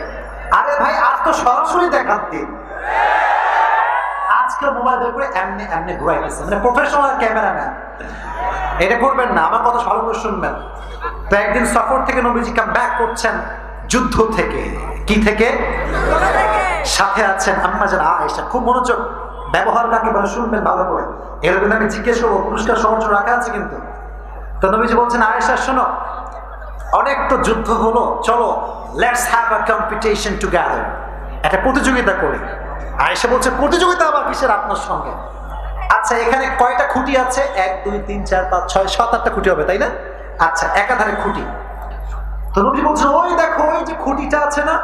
আরে ভাই, আজ তো সরাসরি দেখার দিন। আজকে মোবাইল বের করে এমনি এমনি ঘুরাইতেছে, মানে প্রফেশনাল ক্যামেরাম্যান। এটা করবেন না, আমার কথা ভালো করে শুনবেন। তো একদিন সফর থেকে নবীজি কাম ব্যাক করছেন, যুদ্ধ থেকে। কি থেকে? সাথে আছেন আম্মা জান আয়েশা। খুব মনোযোগ, ব্যবহার কাকে বলে শুনবেন ভালো করে। এর জন্য আমি জিজ্ঞেস করবো, পুরস্কার সহজ রাখা আছে কিন্তু। তো নবীজি বলছেন, আয়েশা শোনো, অনেক তো যুদ্ধ হলো, চলো let's have a competition together, একটা প্রতিযোগিতা করি। আয়েশা বলছে, প্রতিযোগিতা আবার কিসের আপনার সঙ্গে? আচ্ছা এখানে কয়টা খুঁটি আছে? 1 2 3 4 5 6 7 8টা খুঁটি হবে, তাই না? আচ্ছা, একাধারে খুঁটি। তো নবী বলছেন, ওই দেখো ওই যে খুঁটিটা আছে না,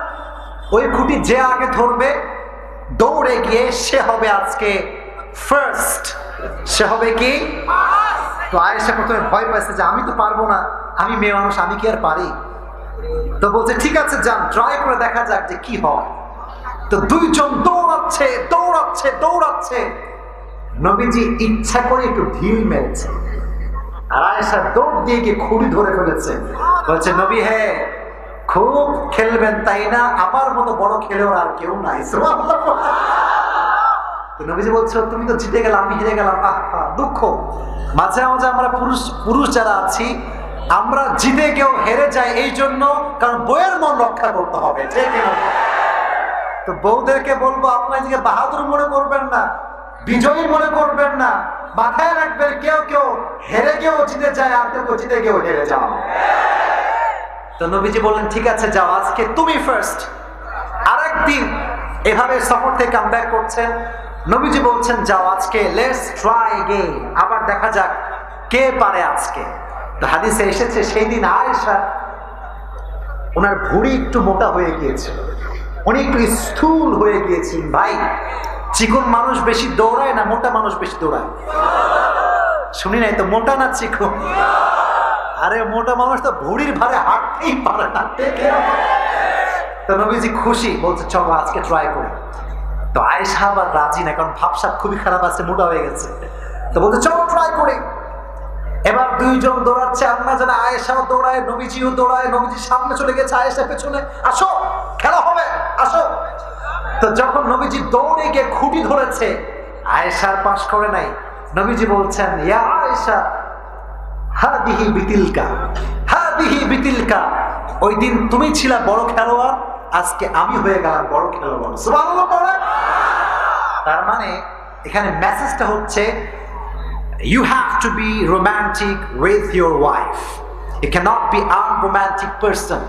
ওই খুঁটি যে আগে ধরবে দৌড়ে গিয়ে সে হবে আজকে ফার্স্ট, সে হবে কি? তো আয়েশা প্রথমে ভয় পাইছে যে আমি তো পারবো না, আমি মেয়ে মানুষ, আমি কি আর পারি? তো বলছে, ঠিক আছে যান, ট্রাই করে দেখা যাক যে কি হয়। তো দুইজন দৌড়াচ্ছে দৌড়াচ্ছে দৌড়াচ্ছে, নবীজি ইচ্ছা করে একটু ঢিল মেরেছে, আর আয়েশা দৌড় দিয়ে গিয়ে খুঁড়ি ধরে ফেলেছে। বলছে, নবী হে খুব খেলবেন তাই না? আমার মতো বড় খেলেও আর কেউ নাই। নবীজি বলছে, তুমি তো জিতে গেলাম, আমি হেরে গেলাম। দুঃখ, মাঝে মাঝে আমরা পুরুষ যারা আছি, আমরা জিতে গেও হেরে যাই এই জন্য, কারণ বইয়ের মন রক্ষা করতে হবে, ঠিক না? তো বউদেরকে বলবো, আপনার এদিকে বাহাদুর মনে করবেন না, বিজয়ী মনে করবেন না, মাথায় রাখবেন কেউ কেউ হেরে গেও জিতে যায়, আর কেউ জিতে গেও হেরে যাও। তো নবীজি বললেন, ঠিক আছে যাও, আজকে তুমি ফার্স্ট। আরেকদিন এভাবে সফর থেকে কাম ব্যাক করছেন, নবীজি বলছেন, যাও আজকে লেটস ট্রাই এগেইন, আবার দেখা যাক কে পারে আজকে। তো হাদিসে এসেছে, সেই দিন আয়েশা, ওনার ভুঁড়ি একটু মোটা হয়ে গিয়েছিল, উনি একটু স্থূল হয়ে গিয়েছিলেন ভাই। চিকন মানুষ বেশি দৌড়ায় না মোটা মানুষ বেশি দৌড়ায়? শুনি নাই তো, মোটা না চিকন? আরে মোটা মানুষ তো ভুঁড়ির ভারে হাঁটতেই পারে না। তো নবীজি খুশি, বলছে চলো আজকে ট্রাই করি। তো আয়েশা আবার রাজি না, কারণ ভাবসাব খুবই খারাপ আছে, মোটা হয়ে গেছে। তো বলছে চলো ট্রাই করি। এবার দুইজন দৌড়াচ্ছে, আম্মা জানা আয়েশাও দৌড়ায়, নবীজিও দৌড়ায়। নবীজি সামনে চলে গেছে, আয়েশা পেছনে, আসো খেলা হবে আসো। তো যখন নবীজি দৌড়ে গিয়ে খুঁটি ধরেছে, আয়েশার পাশ করে নাই। নবীজি বলছেন, ইয়া আয়েশা হাদিহি বিতিলকা, হাদিহি বিতিলকা। ওই দিন তুমি ছিলা বড় খেলোয়াড়, আজকে আমি হয়ে গেলাম বড় খেলোয়াড়। সুবহানাল্লাহ বলে। তার মানে এখানে মেসেজটা হচ্ছে, you have to be romantic with your wife. You cannot be unromantic person.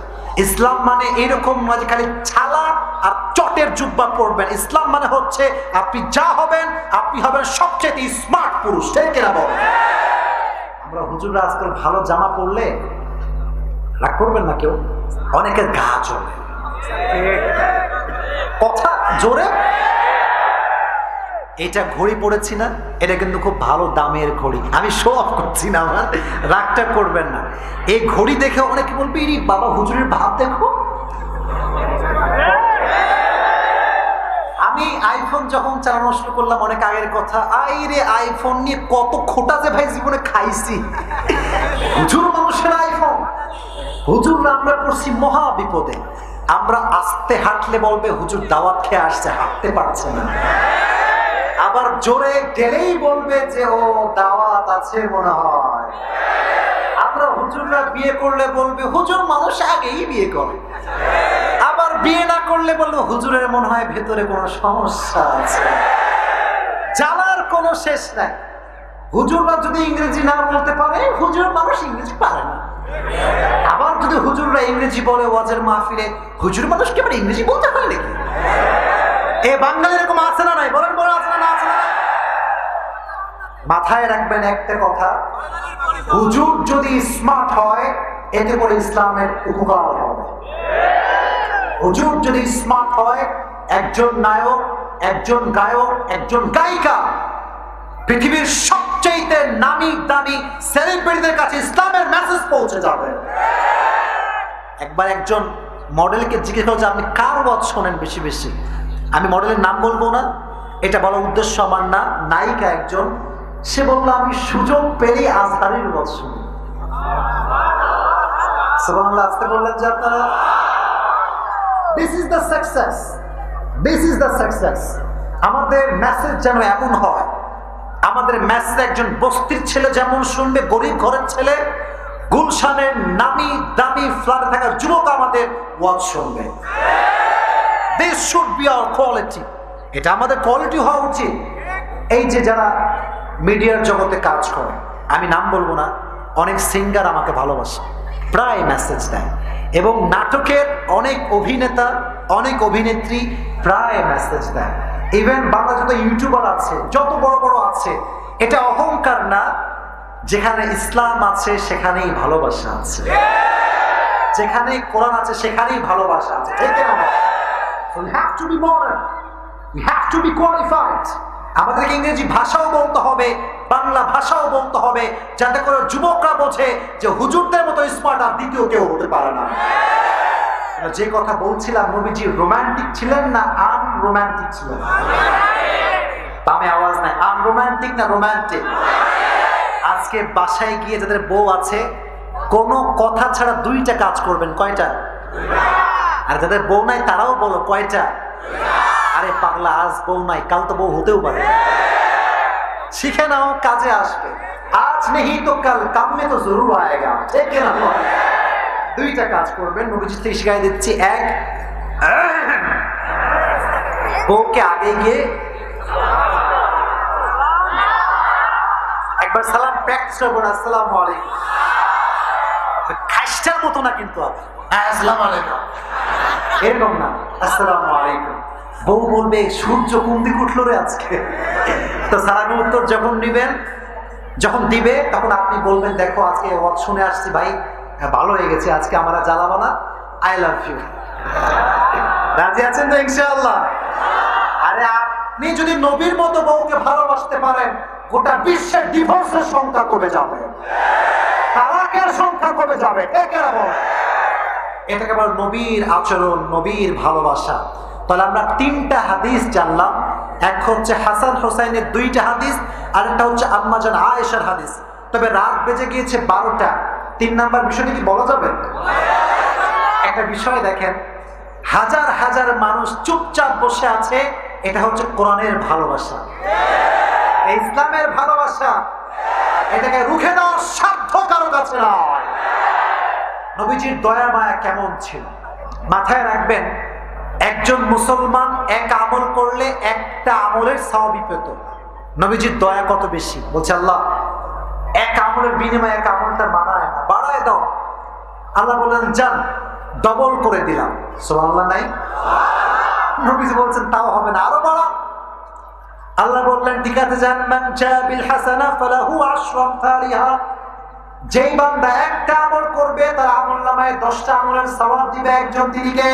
ইসলাম মানে এরকম নয় যে খালি ছালা আর চটের জুব্বা পরবেন। ইসলাম মানে হচ্ছে আপনি যা হবেন, আপনি হবেন সবচেয়ে স্মার্ট পুরুষ। ঠিক কিনা বল? আমরা হুজুররা আজকাল ভালো জামা পরলে রাগ করবেন না কেউ, অনেকের গা জ্বলে, কথা জোরে। এটা ঘড়ি পড়েছি না, এটা কিন্তু খুব ভালো দামের ঘড়ি, আমি শো অফ করছি না, আমার রাগটা করবেন না। এই ঘড়ি দেখে অনেকে বলবে, ইরি বাবা হুজুরের ভাব দেখো। আমি আইফোন যখন চালানো শুরু করলাম, অনেক আগের কথা, আইরে আইফোন নিয়ে কত খোটা যে ভাই জীবনে খাইছি। হুজুর মানুষের আইফোন, হুজুররা আমরা পড়ছি মহা বিপদে। আমরা আস্তে হাঁটলে বলবে হুজুর দাওয়াত খেয়ে আসছে, হাঁটতে পারছে না। আবার জোরে গেলেই বলবে যে ও দাওয়াত আছে মনে হয়। আমরা হুজুররা বিয়ে করলে বলবে হুজুর মানুষ আগেই বিয়ে করে। আবার বিয়ে না করলে বলবে হুজুরের মনে হয় ভেতরে কোনো সমস্যা আছে। জ্বালার কোনো শেষ নাই। হুজুররা যদি ইংরেজি না বলতে পারে, হুজুর মানুষ ইংরেজি পারে না। আবার যদি হুজুররা ইংরেজি বলে ওয়াজের মাহফিলে, হুজুর মানুষকে আবার ইংরেজি বলতে হয় নাকি? এ বাঙালি এরকম আছে না নাই? বলেন বলেন, আছে না আছে না? মাথায় রাখবেন একটা কথা, হুজুর যদি স্মার্ট হয় এতে করে ইসলামের উপকার হবে। হুজুর যদি স্মার্ট হয়, একজন নায়ক, একজন গায়ক, একজন গায়িকা, পৃথিবীর সবচেয়ে নামি দামি সেলিব্রিটিদের কাছে ইসলামের মেসেজ পৌঁছে যাবে। একবার একজন মডেলকে জিজ্ঞেস করছে, আপনি কার ওয়াজ শোনেন বেশি বেশি? আমি মডেলের নাম বলবো না, এটা বলার উদ্দেশ্য আমার না। নায়িকা একজন, সে বলল আমি সুযোগ পেলেই আজহারের ওয়াজ শুনি। সুবহানাল্লাহ, আস্তে বললেন যে আপনারা। This is the success, this is the success. আমাদের মেসেজ যেন এমন হয়, আমাদের মেসেজ একজন বস্তির ছেলে যেমন শুনবে, গরিব ঘরের ছেলে, গুলশানের নামি দামি ফ্ল্যাটে থাকা যুবক আমাদের ওয়াজ শুনবে। This should be our quality. এটা আমাদের কোয়ালিটি হওয়া উচিত। এই যে যারা মিডিয়ার জগতে কাজ করে, আমি নাম বলবো না, অনেক সিঙ্গার আমাকে ভালোবাসে, প্রায় মেসেজ দেয়। এবং নাটকের অনেক অভিনেতা, অনেক অভিনেত্রী প্রায় মেসেজ দেয়। ইভেন বাংলা যত ইউটিউবার আছে, যত বড় বড় আছে, এটা অহংকার না, যেখানে ইসলাম আছে সেখানেই ভালোবাসা আছে, যেখানে কোরআন আছে সেখানেই ভালোবাসা আছে। ঠিক না? So we have to be modern, we have to be qualified. আমাদেরকে ইংরেজি ভাষাও বলতে হবে, বাংলা ভাষাও বলতে হবে, যাতে করে যুবকরা বোঝে যে হুজুরদের মতো স্মার্ট আর দ্বিতীয় কেউ হতে পারে না। যে কথা বলছিলাম, নবীজি রোমান্টিক ছিলেন না আনরোমান্টিক ছিলেন? তামে আওয়াজ নাই, আনরোমান্টিক না রোমান্টিক? আজকে বাসায় গিয়ে যাদের বউ আছে, কোনো কথা ছাড়া দুইটা কাজ করবেন। কয়টা? আর যাদের বউ নাই তারাও বলো কয়টা? আরে পাগলা, আজ বউ নাই, কাল তো বউ হতেও পারে। শিখে নাও, কাজে আসবে। আজ নেই তো কাল কাম মে তো জরুর আয়েগা। ঠিক না? দুইটা কাজ করবেন, নবীজি থেকে শিখাই দিচ্ছি। এক, বউকে আগে গিয়ে একবার সালাম প্র্যাকটিস করবেন, আসসালামু আলাইকুম। খাইস্টার মতো না কিন্তু, আসসালামু আলাইকুম এরকম না, আসসালামু আলাইকুম। বউ বলবে সূর্য কোন দিকে উঠলো রে আজকে। তো সালামের উত্তর যখন নিবেন, যখন দিবে, তখন আপনি বলবেন দেখো আজকে ওয়াজ শুনে আসছি ভাই, ভালো হয়ে গেছে, আজকে আমরা জ্বালাবো না, আই লাভ ইউ। রাজি আছেন তো ইনশাআল্লাহ? আরে আপনি যদি নবীর মতো বউকে ভালোবাসতে পারেন, গোটা বিশ্বের ডিভোর্সের সংখ্যা কমে যাবে, তালাকের সংখ্যা কমে যাবে। এটাকে বলে নবীর আচরণ, নবীর ভালোবাসা। তাহলে আমরা 3টা হাদিস জানলাম। এক হচ্ছে হাসান হোসাইনের 2টা হাদিস, আর একটা হচ্ছে আম্মা জান আয়েশার হাদিস। তবে রাত বেজে গিয়েছে 12টা। 3 নাম্বার বিষয়টি কি বলা যাবে? একটা বিষয় দেখেন, হাজার হাজার মানুষ চুপচাপ বসে আছে, এটা হচ্ছে কোরআনের ভালোবাসা, ইসলামের ভালোবাসা। এটাকে রুখে দেওয়ার সাধ্য কারো কাছে নয়। নবীজির দয়া মায়া কেমন ছিল মাথায় রাখবেন। একজন মুসলমান এক আমল করলে একটা আমলের সওয়াবই পেত। নবীজির দয়া কত বেশি, বলছে আল্লাহ এক আমলের বিনিময়ে এক আমলটা বাড়ায় না, বাড়ায় দাও। আল্লাহ বললেন যান, ডবল করে দিলাম। সুবহানাল্লাহ নাই? নবীজি বলছেন তাও হবে না, আরো বাড়াও। আল্লাহ বললেন ঠিক আছে যান, মান জা বিল হাসানা ফালাহু আশরু আমসালিহা। যেই বান্দা একটা আমল করবে তার আমলনামায় 10টা আমলের সওয়াব দিবে একজন, তিনি কে?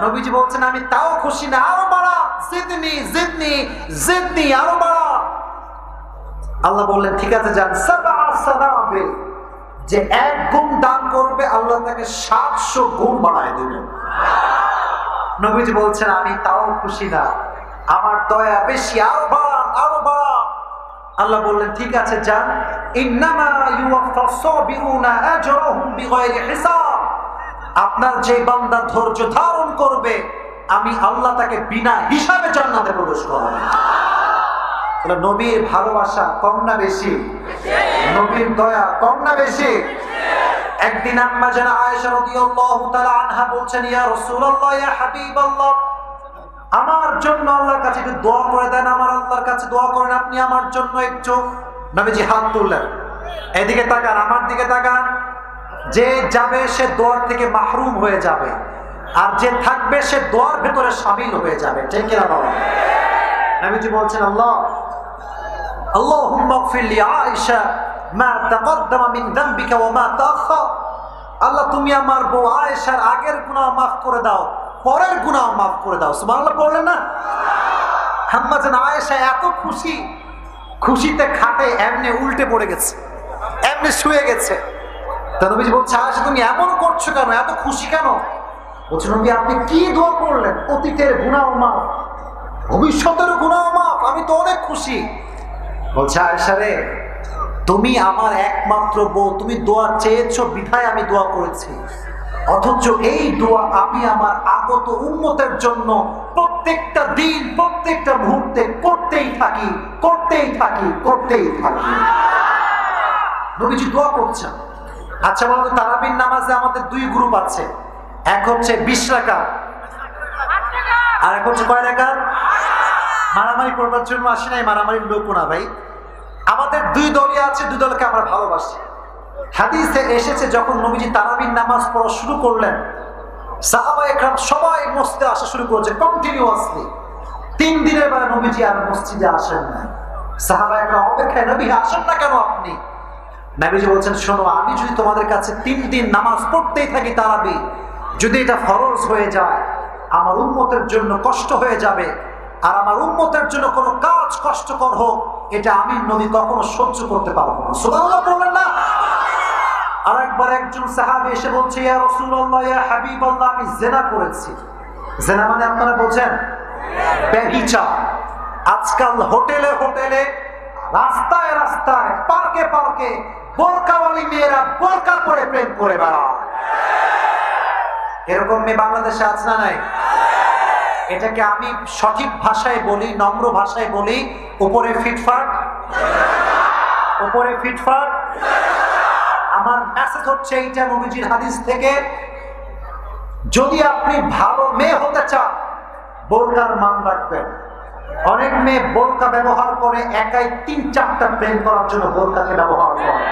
নবীজি বলছেন আমি তাও খুশি না, আরো বাড়া, জিদনি জিদনি জিদনি, আরো বাড়া। আল্লাহ বললেন ঠিক আছে যান, সাবআ সানাবিল। যে 1 গুণ দান করবে আল্লাহ তাকে 700 গুণ বাড়ায় দিবেন। নবীজি বলছেন আমি তাও খুশি না, আমার দয়া বেশি, আরো বাড়ান, আরো বাড়ান। আল্লাহ বললেন ঠিক আছে যান, ইন্নামা ইউওয়াফাস সাবিরুনা আজরাহুম বিগাইরি হিসাব। আপনার যে বান্দা ধৈর্য ধারণ করবে আমি আল্লাহ তাকে বিনা হিসাবে জান্নাতে প্রবেশ করাবো। তাহলে নবীর ভালোবাসা কম না বেশি? নবীর দয়া কম না বেশি? একদিন আম্মা জান আয়েশা রাদিয়াল্লাহু তাআলা আনহা বলছেন ইয়া রাসূলুল্লাহ, ইয়া হাবিবাল্লাহ, আমার জন্য আল্লাহর কাছে একটু দোয়া করে দেন, আমার আল্লাহর কাছে দোয়া করেন আপনি আমার জন্য একটু। নবীজি হাত তুললেন, এদিকে তাকান, আমার দিকে তাকান। যে যাবে সে দোয়ার থেকে মাহরুম হয়ে যাবে, আর যে থাকবে সে দোয়ার ভেতরে শামিল হয়ে যাবে। ঠিক কিনা বাবা? নবীজি বলছেন আল্লাহ আল্লাহুম্মা গফির লি আয়েশা মা তাকদ্দামা মিন যামবিকা ওয়া মা তাআখার। আল্লাহ তুমি আমার বউ আয়েশার আগের গুনাহ মাফ করে দাও, পরের গুনাহ মাফ করে দাও। সুবহানাল্লাহ পড়লেন না? আম্মা জান আয়েশা এত খুশি, খুশিতে খাটে এমনি উল্টে পড়ে গেছে, এমনি শুয়ে গেছে। তা নবীজি বলছে আয়েশা তুমি এমন করছো কেন, এত খুশি কেন? বলছে নবী আপনি কি দোয়া করলেন? অতীতের গুনাহ মাফ, ভবিষ্যতের গুনাহ মাফ, আমি তো অনেক খুশি। বলছে আয়েশা রে, তুমি আমার একমাত্র বউ, তুমি দোয়া চেয়েছো বিধায় আমি দোয়া করেছি, অথচ এই দোয়া আমি আমার আগত উম্মতের জন্য প্রত্যেকটা দিন প্রত্যেকটা মুহূর্তে করতেই থাকি, করতেই থাকি, করতেই থাকি। নবীজি দোয়া করছেন। আচ্ছা বলতো তারাবির নামাজে আমাদের 2 গ্রুপ আছে, এক হচ্ছে 20 রাকাত আর এক হচ্ছে কয় রাকাত? মারামারি করবার জন্য আসি নাই, মারামারির লোক না ভাই। আমাদের 2 দলই আছে, 2 দলকে আমরা ভালোবাসি। হাদিসে এসেছে যখন নবীজি তারাবির নামাজ পড়া শুরু করলেন, সাহাবায়ে কেরাম সবাই মসজিদে আসা শুরু করেছে কন্টিনিউয়াসলি। 3 দিনের বেলা নবীজি আর মসজিদে আসেন না। সাহাবায়ে কেরাম অপেক্ষায়, নবী আসেন না কেন আপনি? নবীজি বলছেন শোনো, আমি যদি তোমাদের কাছে 3 দিন নামাজ পড়তেই থাকি তারাবি, যদি এটা ফরজ হয়ে যায় আমার উম্মতের জন্য কষ্ট হয়ে যাবে, আর আমার উম্মতের জন্য কোনো কাজ কষ্টকর হোক এটা আমি নবী কখনো সহ্য করতে পারবো না। সুবহানাল্লাহ বললেন না? আর একবার একজন সাহাবী এসে বলছে ইয়া রাসূলুল্লাহ, ইয়া হাবিবাল্লাহ, আমি জিনা করেছি। জিনা মানে আপনারা বোঝেন? ব্যভিচার। আজকাল হোটেলে হোটেলে, রাস্তায় রাস্তায়, পার্কে পার্কে বোরকাওয়ালি মেয়েরা বোরকা পরে প্রেম করে বেড়ায়। এরকম মেয়ে বাংলাদেশে আছে না নাই? এটাকে আমি সঠিক ভাষায় বলি, নম্র ভাষায় বলি, উপরে ফিটফাট, উপরে ফিটফাট। আমার মেসেজ হচ্ছে এইটা নবীজির হাদিস থেকে, যদি আপনি ভালো মেয়ে হতে চান বোরকার মান রাখবেন। অনেক মেয়ে বোরকা ব্যবহার করে একাই 3-4টা প্রেম করার জন্য বোরকাকে ব্যবহার করে।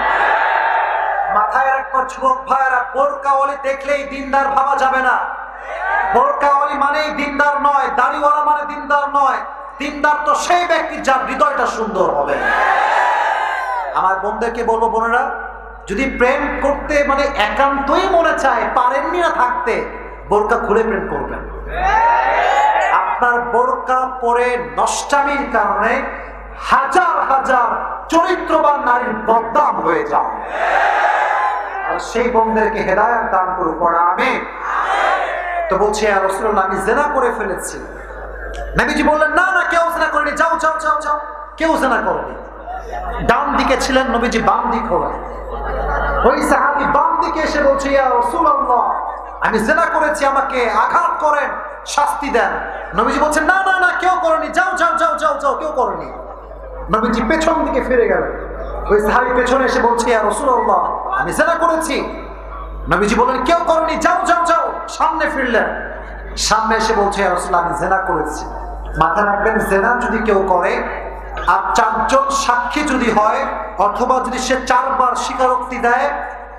মাথায় রাখবার যুবক ভাইয়েরা, বোরকাওয়ালি দেখলেই দিনদার ভাবা যাবে না। বোরকাওয়ালি মানেই দিনদার নয়, দাড়িওয়ালা মানে দিনদার নয়। দিনদার তো সেই ব্যক্তি যার হৃদয়টা সুন্দর হবে। আমার বোনদেরকে বলবো, বোনেরা যদি প্রেম করতে মানে একান্তই মনে চায়, পারেননি না থাকতে, বোরকা খুলে প্রেম করবেন। আপনার বোরকা পরে নষ্টামির কারণে হাজার হাজার চরিত্রবান নারীর বদনাম হয়ে যায়। আর সেই বোনদেরকে হেদায়েত দান করুক, পড়া আমিন। তো বলছে ইয়া রাসূলুল্লাহ, আমি জিনা করে ফেলেছি। নবীজি বললেন, না না, কেউ জিনা করেনি, যাও যাও যাও যাও, কেউ জিনা করেনি। ডান দিকে ছিলেন নবীজি, বাম দিক হলেন। ওই সাহাবী বাম দিকে এসে বলছে, ইয়া রাসূলুল্লাহ, আমি জিনা করেছি, আমাকে আঘাত করেন, শাস্তি দেন। নবীজি বলছেন, না না না, কেউ করেনি, যাও যাও যাও যাও যাও, কেউ করেনি। নবীজি পেছন দিকে ফিরে গেলেন। ওই সাহাবী পেছনে এসে বলছে, ইয়া রাসূলুল্লাহ, আমি জিনা করেছি। নবীজি বললেন, কেউ করেনি, যাও যাও যাও। সামনে ফিরলেন, সামনে এসে বলছে, ইয়া রাসূলুল্লাহ, আমি জিনা করেছি। মাথা রাখবেন, জিনা যদি কেউ করে আর 4 জন সাক্ষী যদি হয়, অথবা যদি সে 4 বার স্বীকারোক্তি দেয়,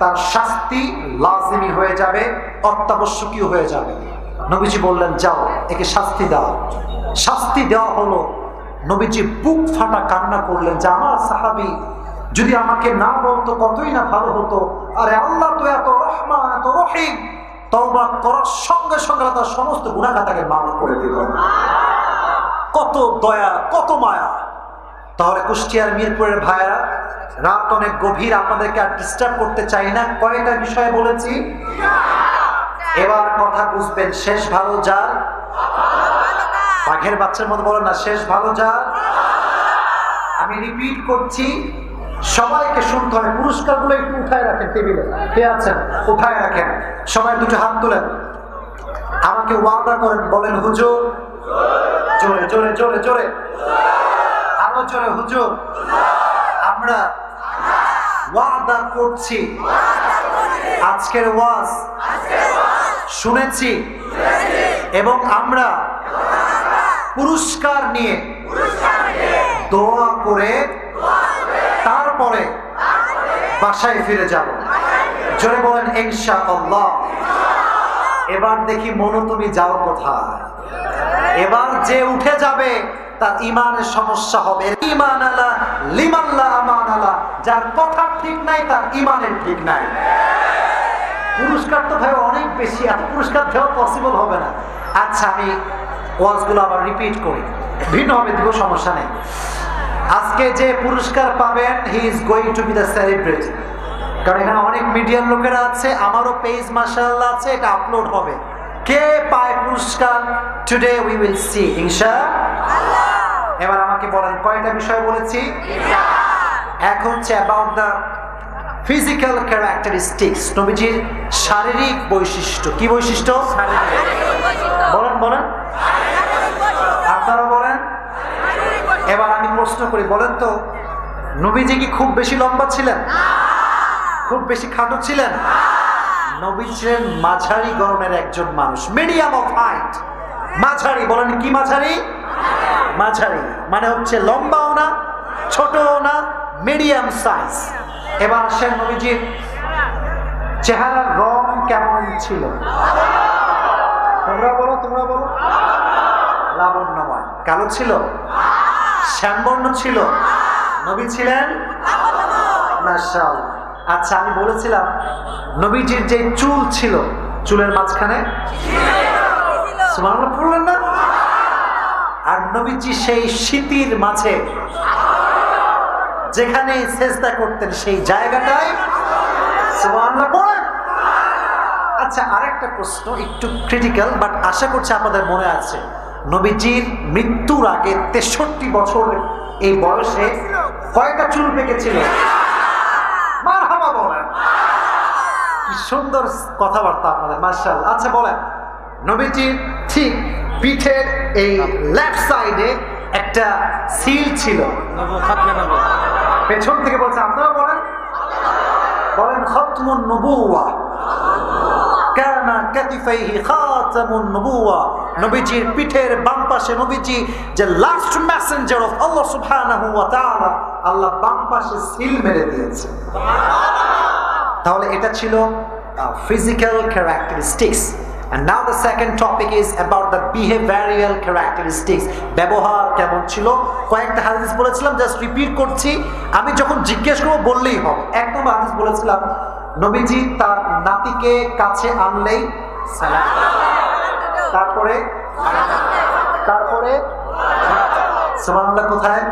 তার শাস্তি লাজিমি হয়ে যাবে, অত্যাবশ্যকীয় হয়ে যাবে। নবীজি বললেন, যাও, একে শাস্তি দাও। শাস্তি দেওয়া হলো। নবীজি বুক ফাটা কান্না করলেন যে আমার সাহাবী যদি আমাকে না বলতো কতই না ভালো হতো। আরে আল্লাহ তো এত রহমান, এত রহিম, তওবা করার সঙ্গে সঙ্গে তার সমস্ত গুনাহ খাতাকে মাফ করে দিল। কত দয়া, কত মায়া। তাহলে কুষ্টিয়ার মিরপুরের ভাইরা, রাত অনেক গভীর, আপনাদেরকে আর ডিস্টার্ব করতে চাই না। কয়টা বিষয় বলেছি, এবার কথা বুঝবেন। শেষ ভালো যার, বাঘের বাচ্চার মতো বলেন না, শেষ ভালো যার। আমি রিপিট করছি, সবাইকে শুনতে হবে। পুরস্কারগুলো একটু উঠায় রাখেন, টেবিলে কে আছেন উঠায় রাখেন। সবাই দুটো হাত তোলেন, আমাকে ওয়াদা করেন, বলেন হুজুর, জোরে জোরে জোরে জোরে, আরো জোরে, হুজুর, আমরা ওয়াদা করছি আজকের ওয়াজ শুনেছি এবং আমরা পুরস্কার নিয়ে দোয়া করে তারপরে বাসায় ফিরে যাব। জোরে বলেন ইনশাআল্লাহ। এবার দেখি মনু, তুমি যাও কোথায়? এবার যে উঠে যাবে তার ইমানের সমস্যা হবে। ইমান আলা লিমান লা আমান আলা, যার কথা ঠিক নাই তার ইমানের ঠিক নাই। পুরস্কার তো ভাই অনেক বেশি, এত পুরস্কার দেওয়া পসিবল হবে না। আচ্ছা, আমি ওয়াজগুলো আবার রিপিট করি, ভিন্ন হবে, দিব, সমস্যা নেই। আজকে যে পুরস্কার পাবেন, he is going to B the celebrity. কারণ এখানে অনেক মিডিয়ার লোকেরা আছে, আমারও পেজ মাশাআল্লাহ আছে, এটা আপলোড হবে। কে পায় পুরস্কার, টুডে উই উইল সি ইনশাআল্লাহ। এবার আমাকে বলেন, কয়টা বিষয় বলেছি? এক হচ্ছে অ্যাবাউট দ্য ফিজিক্যাল ক্যারেক্টারিস্টিক্স, নবীজির শারীরিক বৈশিষ্ট্য। কি বৈশিষ্ট্য? বলেন বলেন, আপনারা বলেন। এবার আমি প্রশ্ন করি, বলেন তো, নবীজি কি খুব বেশি লম্বা ছিলেন? খুব বেশি খাটো ছিলেন? নবী ছিলেন মাঝারি গড়নের একজন মানুষ, মিডিয়াম অফ হাইট, মাঝারি। বলেন কি মাঝারি? মাঝারি মানে হচ্ছে লম্বাও না, ছোটও না, মিডিয়াম সাইজ। এবার আসেন, নবীজির চেহারার রং কেমন ছিল? তোমরা বলো, তোমরা বলো। লাবণ্যময়। কালো ছিল? শ্যামবর্ণ ছিল? নবী ছিলেন মাশাআল্লাহ। আচ্ছা, আমি বলেছিলাম নবীজির যে চুল ছিল, চুলের মাঝখানে সুবহানাল্লাহ পড়লেন না? আর নবীজি সেই শীতির মাঝে যেখানে সেজদা করতেন সেই জায়গাটায় সুবহানাল্লাহ পড়েন। আচ্ছা, আরেকটা প্রশ্ন, একটু ক্রিটিক্যাল, বাট আশা করছি আপনাদের মনে আছে। নবীজির মৃত্যুর আগে 63 বছর এই বয়সে কয়টা চুল পেকেছিল? মারহাবা বলেন। কি সুন্দর কথাবার্তা আপনাদের, মাশাআল্লাহ। আচ্ছা বলেন, নবীজির ঠিক পিঠের এই লেফট সাইডে একটা সিল ছিল, পেছন থেকে বলছে, আপনারা বলেন, বলেন খাতমুন নবুওয়া, কানা কাতিফাইহি খাতামুন নবুওয়া। নবীজির পিঠের বাম পাশে নবীজি যে লাস্ট মেসেঞ্জার অফ আল্লাহ সুবহানাহু ওয়া তাআলা, আল্লাহ বাম পাশে সিল মেরে দিয়েছে। তাহলে এটা ছিল physical characteristics. And now the second topic is about the behavioral characteristics. ব্যবহার কেমন ছিল? কয়েকটা হাদিস বলেছিলাম, জাস্ট রিপিট করছি। আমি যখন জিজ্ঞেস করব বললেই হবে। এক নম্বর হাদিস বলেছিলাম, নবীজি তার নাতিকে কাছে আনলেই সালাম, তারপরে করে? সুবহানাল্লাহ কোথায়?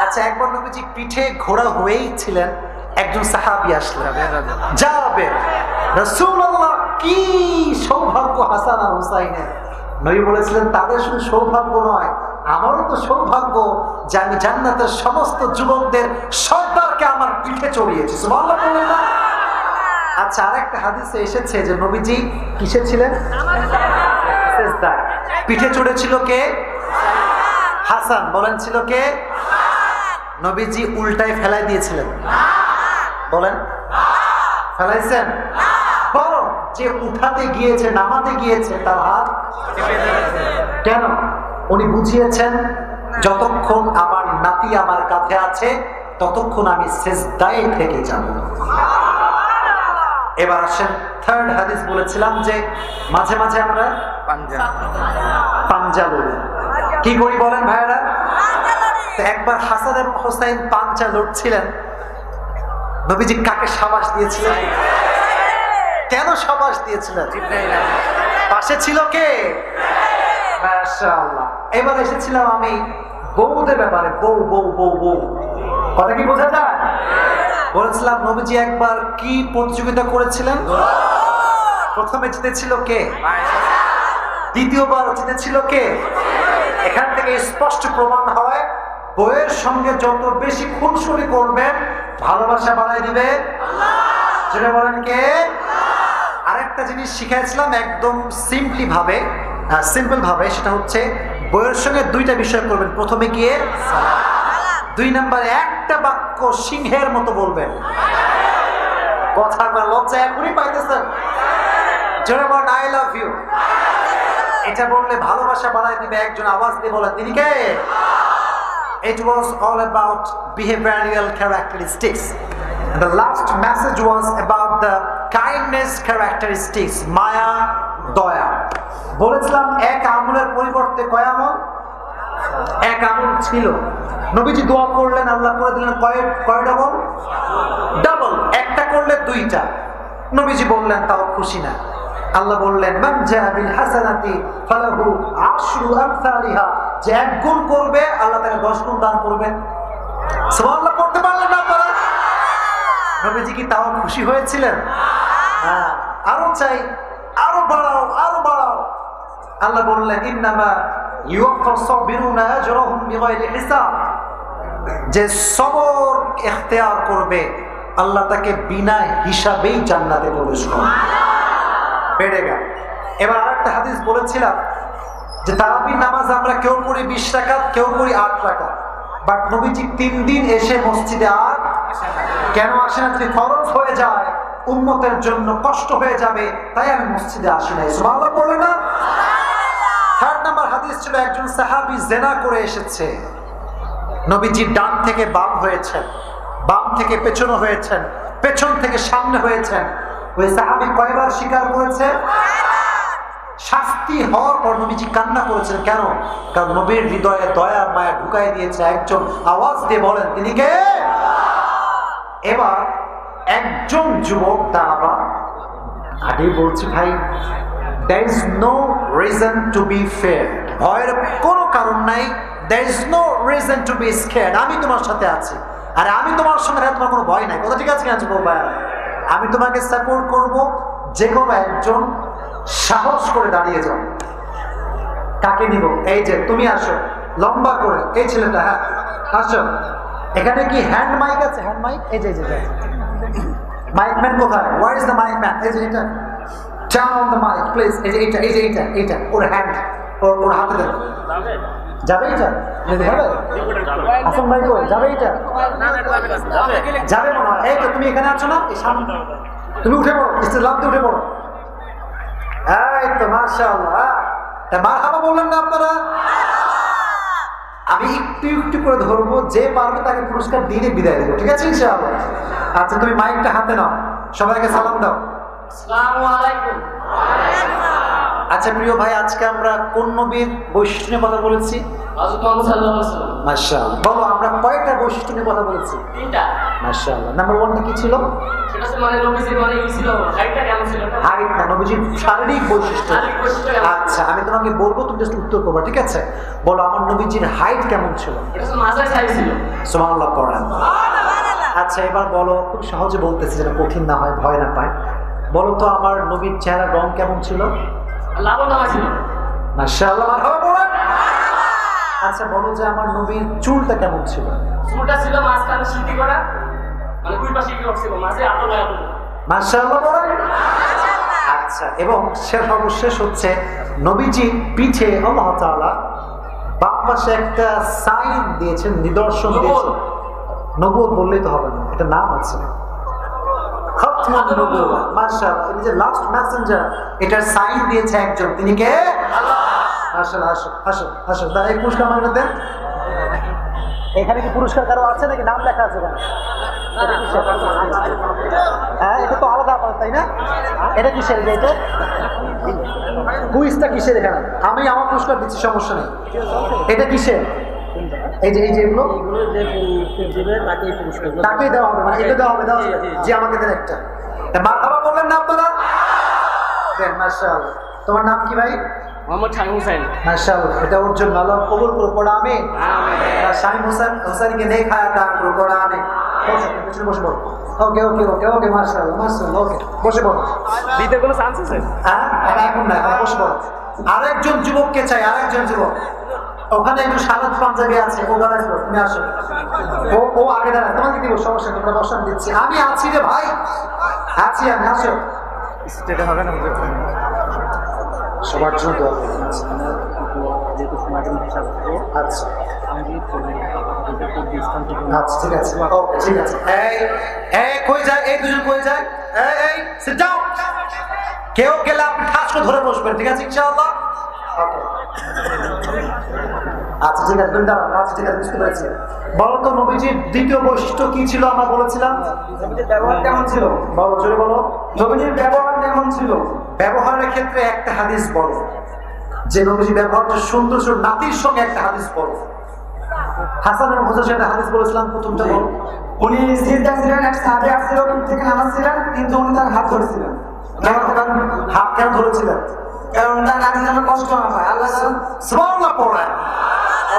আচ্ছা, একবার নবীজি পিঠে ঘোড়া হয়েই ছিলেন, একজন সাহাবী আসলেন, যাবে রাসূলুল্লাহ, কি সৌভাগ্য হাসান আর হুসাইনের। নবী বলেছিলেন, তাদের শুধু সৌভাগ্য নয়, আমারও তো সৌভাগ্য যে আমি জান্নাতের সমস্ত যুবকদের সর্দারকে আমার পিঠে চড়িয়েছি। সুবহানাল্লাহ বললেন না? আচ্ছা, আরেকটা হাদিসে এসেছে যে নবীজি কিসে ছিলেন? সিজদায়। পিঠে চড়েছিল কে? হাসান। বলেন ছিল কে? নবীজি উল্টায় ফেলাই দিয়েছিলেন? বলেন, ফেলাইছেন? বরং যে উঠাতে গিয়েছে, নামাতে গিয়েছে, তার হাত কেন? উনি বুঝিয়েছেন, যতক্ষণ আমার নাতি আমার কাঁধে আছে ততক্ষণ আমি সিজদায় থেকে যাব। এবার আসেন থার্ড হাদিস। বলেছিলাম যে মাঝে মাঝে আমরা পাঞ্জা লড়ি। কি করি বলেন ভাইরা? একবার হাসান এবং হোসাইন পাঞ্জা লড়ছিলেন। নবীজি কাকে শাবাশ দিয়েছিলেন? কেন শাবাশ দিয়েছিলেন? পাশে ছিল কে? মাশাআল্লাহ। এবার এসেছিলাম আমি বউদের ব্যাপারে। বউ বউ বউ বউ কথা কি বোঝা যায়? বলেছিলাম নবীজি একবার কি প্রতিযোগিতা করেছিলেন? প্রথমে জিতেছিল কে? দ্বিতীয়বার জিতেছিল কে? এখান থেকে স্পষ্ট প্রমাণ হয়, বউয়ের সঙ্গে যত বেশি খুনসুনি করবেন ভালোবাসা বাড়ায় দিবে আল্লাহ। যেটা বলেন কে? আরেকটা জিনিস শিখাইছিলাম একদম সিম্পল ভাবে, সেটা হচ্ছে বউয়ের সঙ্গে দুইটা বিষয় করবেন। প্রথমে গিয়ে দুই নম্বরে একটা বাক্য সিংহের মতো বলবেন। কথা লজ্জা এখনই পাইতেছেন? জোরে বলেন আই লাভ ইউ। এটা বললে ভালোবাসা বাড়ায় দিবে। একজন আওয়াজ দিয়ে বলেন, তিনি কে? It was all about behavioral characteristics. And the last message was about the kindness characteristics, মায়া, দয়া। বলেছিলাম এক আমলের পরিবর্তে কয় আমল? এক আমল ছিল। নবীজি দোয়া করলেন, আল্লাহ করে দিলেন কয় ডাবল? ডাবল। একটা করলে দুইটা। নবীজি বললেন তাও খুশি না। আল্লাহ বললেন, মান জাআ বিল হাসানাতি ফালাহু আশরু আমসালিহা, যে এক গুণ করবে আল্লাহ তাকে 10 গুণ দান করবেন। সুবহানাল্লাহ পড়তে পারলেন না আপনারা? নবীজি কি তাও খুশি হয়েছিলেন? হ্যাঁ, আরো চাই, আরো বাড়াও, আরো বাড়াও। আল্লাহ বললেন, ইন্নামা ইউওয়াফাস সাবিরুনা আজরাহুম বিগাইরি হিসাব, যে সবর ইখতিয়ার করবে আল্লাহ তাকে বিনা হিসাবেই জান্নাতে প্রবেশ করাবে। বেড়ে গেল। এবার আরেকটা হাদিস বলেছিলাম যে তারাবির নামাজ আমরা কেউ পড়ি 20 রাকাত, কেউ পড়ি 8 রাকাত। বাট নবীজি 3 দিন এসে মসজিদে আর কেন আসে না? যদি ফরজ হয়ে যায় উম্মতের জন্য কষ্ট হয়ে যাবে, তাই আমি মসজিদে আসি নাই। সুবহানাল্লাহ বলে না? থার্ড নাম্বার হাদিস ছিল একজন সাহাবী জিনা করে এসেছে। নবীজি ডান থেকে বাম হয়েছেন, বাম থেকে পেছন হয়েছেন, পেছন থেকে সামনে হয়েছেন। ওই সাহাবী কয়বার স্বীকার করেছে? শাস্তি হওয়ার পর নবীজি কান্না করেছেন। কেন? কারণ নবীর হৃদয়ে দয়া মায়া ঢুকাই দিয়েছে একজন। আওয়াজ দিয়ে বলেন, তিনি কে? এবার একজন যুবক দাঁড়াবা। আগেই বলছি ভাই, there is no reason to be feared, ভয়ের কোনো কারণ নাই। there is no reason to be scared, আমি তোমার সাথে আছি। আরে আমি তোমার সঙ্গে, তোমার কোনো ভয় নাই। কথা ঠিক আছে কিনা যুবক ভাইরা? আমি তোমাকে সাপোর্ট করব। যে কোনো একজন সাহস করে দাঁড়িয়ে যাও। কাকে নিব? এই যে তুমি আসো, লম্বা করে। এই ছেলেটা, হ্যাঁ আসো। এখানে কি হ্যান্ড মাইক আছে? হ্যান্ড মাইক এই যে মাইকম্যান কোথায়? Where is the mikeman? এই যে এটা, turn on the mic please. এই যে এইটা, এই যে এইটা ওর হ্যান্ড, ওর হাতে দেন। যাবে এটা? যাবে? হাসান ভাই কই যাবে? এটা যাবে মনে হয়। এই তো তুমি এখানে আছো না? এই সামনে তুমি উঠে পড়ো, লাভ দিয়ে উঠে পড়ো। এই তো মাশাআল্লাহ। মারহাবা বললেন না আপনারা? আমি একটু একটু করে ধরবো, যে পারবে তাকে পুরস্কার দিয়ে বিদায় দেবো। ঠিক আছে ইনশাআল্লাহ? আচ্ছা, তুমি মাইকটা হাতে নাও, সবাইকে সালাম দাও। আসসালামু আলাইকুম। আচ্ছা প্রিয় ভাই, আজকে আমরা কোন নবীর বৈশিষ্ট্য নিয়ে কথা বলেছি? হযরত মুহাম্মদ সাল্লাল্লাহু আলাইহি ওয়াসাল্লাম। মাশাআল্লাহ। বলো আমরা কয়টা বৈশিষ্ট্য নিয়ে কথা বলেছি? 3টা। মাশাআল্লাহ। নাম্বার 1 কি ছিল? সেটা হচ্ছে মানে নবীজির মানে কি ছিল, হাইটটা কেমন ছিল? হাইট না, নবীজির শারীরিক বৈশিষ্ট্য। শারীরিক বৈশিষ্ট্য কেমন? আচ্ছা আমি তোমাকে বলবো, তুমি জাস্ট উত্তর করবে, ঠিক আছে? বলো আমার নবীজির হাইট কেমন ছিল? এটা হচ্ছে মাঝারি সাইজ ছিল। সুবহানাল্লাহ পড়েন। আচ্ছা এবার বলো, খুব সহজে বলতেছি যেন কঠিন না হয়, ভয় না পায়। বলো তো আমার নবীর চেহারার রং কেমন ছিল? লাবণ্যময় ছিল। মাশাআল্লাহ, মারহাবা বলেন। আচ্ছা বলো যে আমার নবীর চুলটা কেমন ছিল? চুলটা ছিল মাঝখানে সিদ্ধি করা, মানে দুই পাশে কি ছিল, মাঝে আলো লাগানো। মাশাআল্লাহ বলেন। আচ্ছা এবং সর্বশেষ হচ্ছে নবীজি পিঠে আল্লাহ তাআলা বাম পাশে একটা সাইন দিয়েছেন, নিদর্শন দিয়েছেন। নবুয়ত বললেই তো হবে না, এটা নাম আছে খতমুন নবুওয়াহ। মাশাআল্লাহ, এই যে লাস্ট মেসেঞ্জার, এটার সাইন দিয়েছে একজন, তিনি কে? আল্লাহ। মাশাআল্লাহ, হাসো হাসো হাসো। দাঁড়া, এই পুরস্কার আমাকে দেন। এখানে কি পুরস্কার কারো আছে নাকি নাম লেখা আছে এখানে? হ্যাঁ এটা তো আলাদা আলাদা, তাই না? এটা কিসের? এটা কুইজটা কিসের এখানে? আমি আমার পুরস্কার দিচ্ছি, সমস্যা নেই। এটা কিসের? এই যে এগুলো তাকেই দেওয়া হবে, মানে এটা দেওয়া হবে, দেওয়া হবে যে আমাকে দেন একটা। মারহাবা বললেন না আপনারা? দেন। মাশাআল্লাহ। তোমার নাম কি ভাই? মোহাম্মদ শামীম হোসেন। মাশাআল্লাহ, এটা ওর জন্য আল্লাহ কবুল করুক, পড়া আমিন। শামীম হোসেনকে নেক হায়াত দান করুক, পড়া আমিন। বসে বসে বলো। ওকে ওকে ওকে ওকে, মাশাআল্লাহ মাশাআল্লাহ, ওকে বসে বলো। দিতে কোনো চান্স আছে? হ্যাঁ এখন না, এখন বসে বলো। আরেকজন যুবককে চাই, আরেকজন যুবক। ওখানে একটু সাদা পাঞ্জাবি আছে, ও দাঁড়াইছিল, তুমি আসো। ও আগে দাঁড়ায়, তোমাকে দিব, সমস্যা নেই, তোমরা বসান দিচ্ছি। আমি আছি রে ভাই, আছি আমি, আসো। স্টেটে হবে না সবার জন্য দোয়া করবেন। আচ্ছা আচ্ছা ঠিক আছে, ওকে ঠিক আছে। এই কই যায়? এই দুজন কই যায়? এই সিট ডাউন। কেউ গেলে আপনি ঠাস করে ধরে বসবেন, ঠিক আছে ইনশাআল্লাহ? ওকে আচ্ছা ঠিক আছে, তুমি দাঁড়াও। আচ্ছা ঠিক আছে, বুঝতে পেরেছি। বলো তো নবীজির দ্বিতীয় বৈশিষ্ট্য কি ছিল? আমরা বলেছিলাম নবীজির ব্যবহার কেমন ছিল? বলো, জোরে বলো। নবীজির ব্যবহার কেমন ছিল? ব্যবহারের ক্ষেত্রে একটা হাদিস বলো, যে নবীজি ব্যবহারটা সুন্দর ছিল। নাতির সঙ্গে একটা হাদিস বলো। হাসান এবং হুসাইনের সাথে হাদিস বলেছিলাম, প্রথমটা বলো। উনি সিজদা ছিলেন, এক সাহাবী আসছিল থেকে নামাজ ছিলেন, কিন্তু উনি তার হাত ধরেছিলেন। হাত কেন ধরেছিলেন? কারণ তার নাতি যেন কষ্ট না পায়। আল্লাহ সুবহানাল্লাহ পড়েন।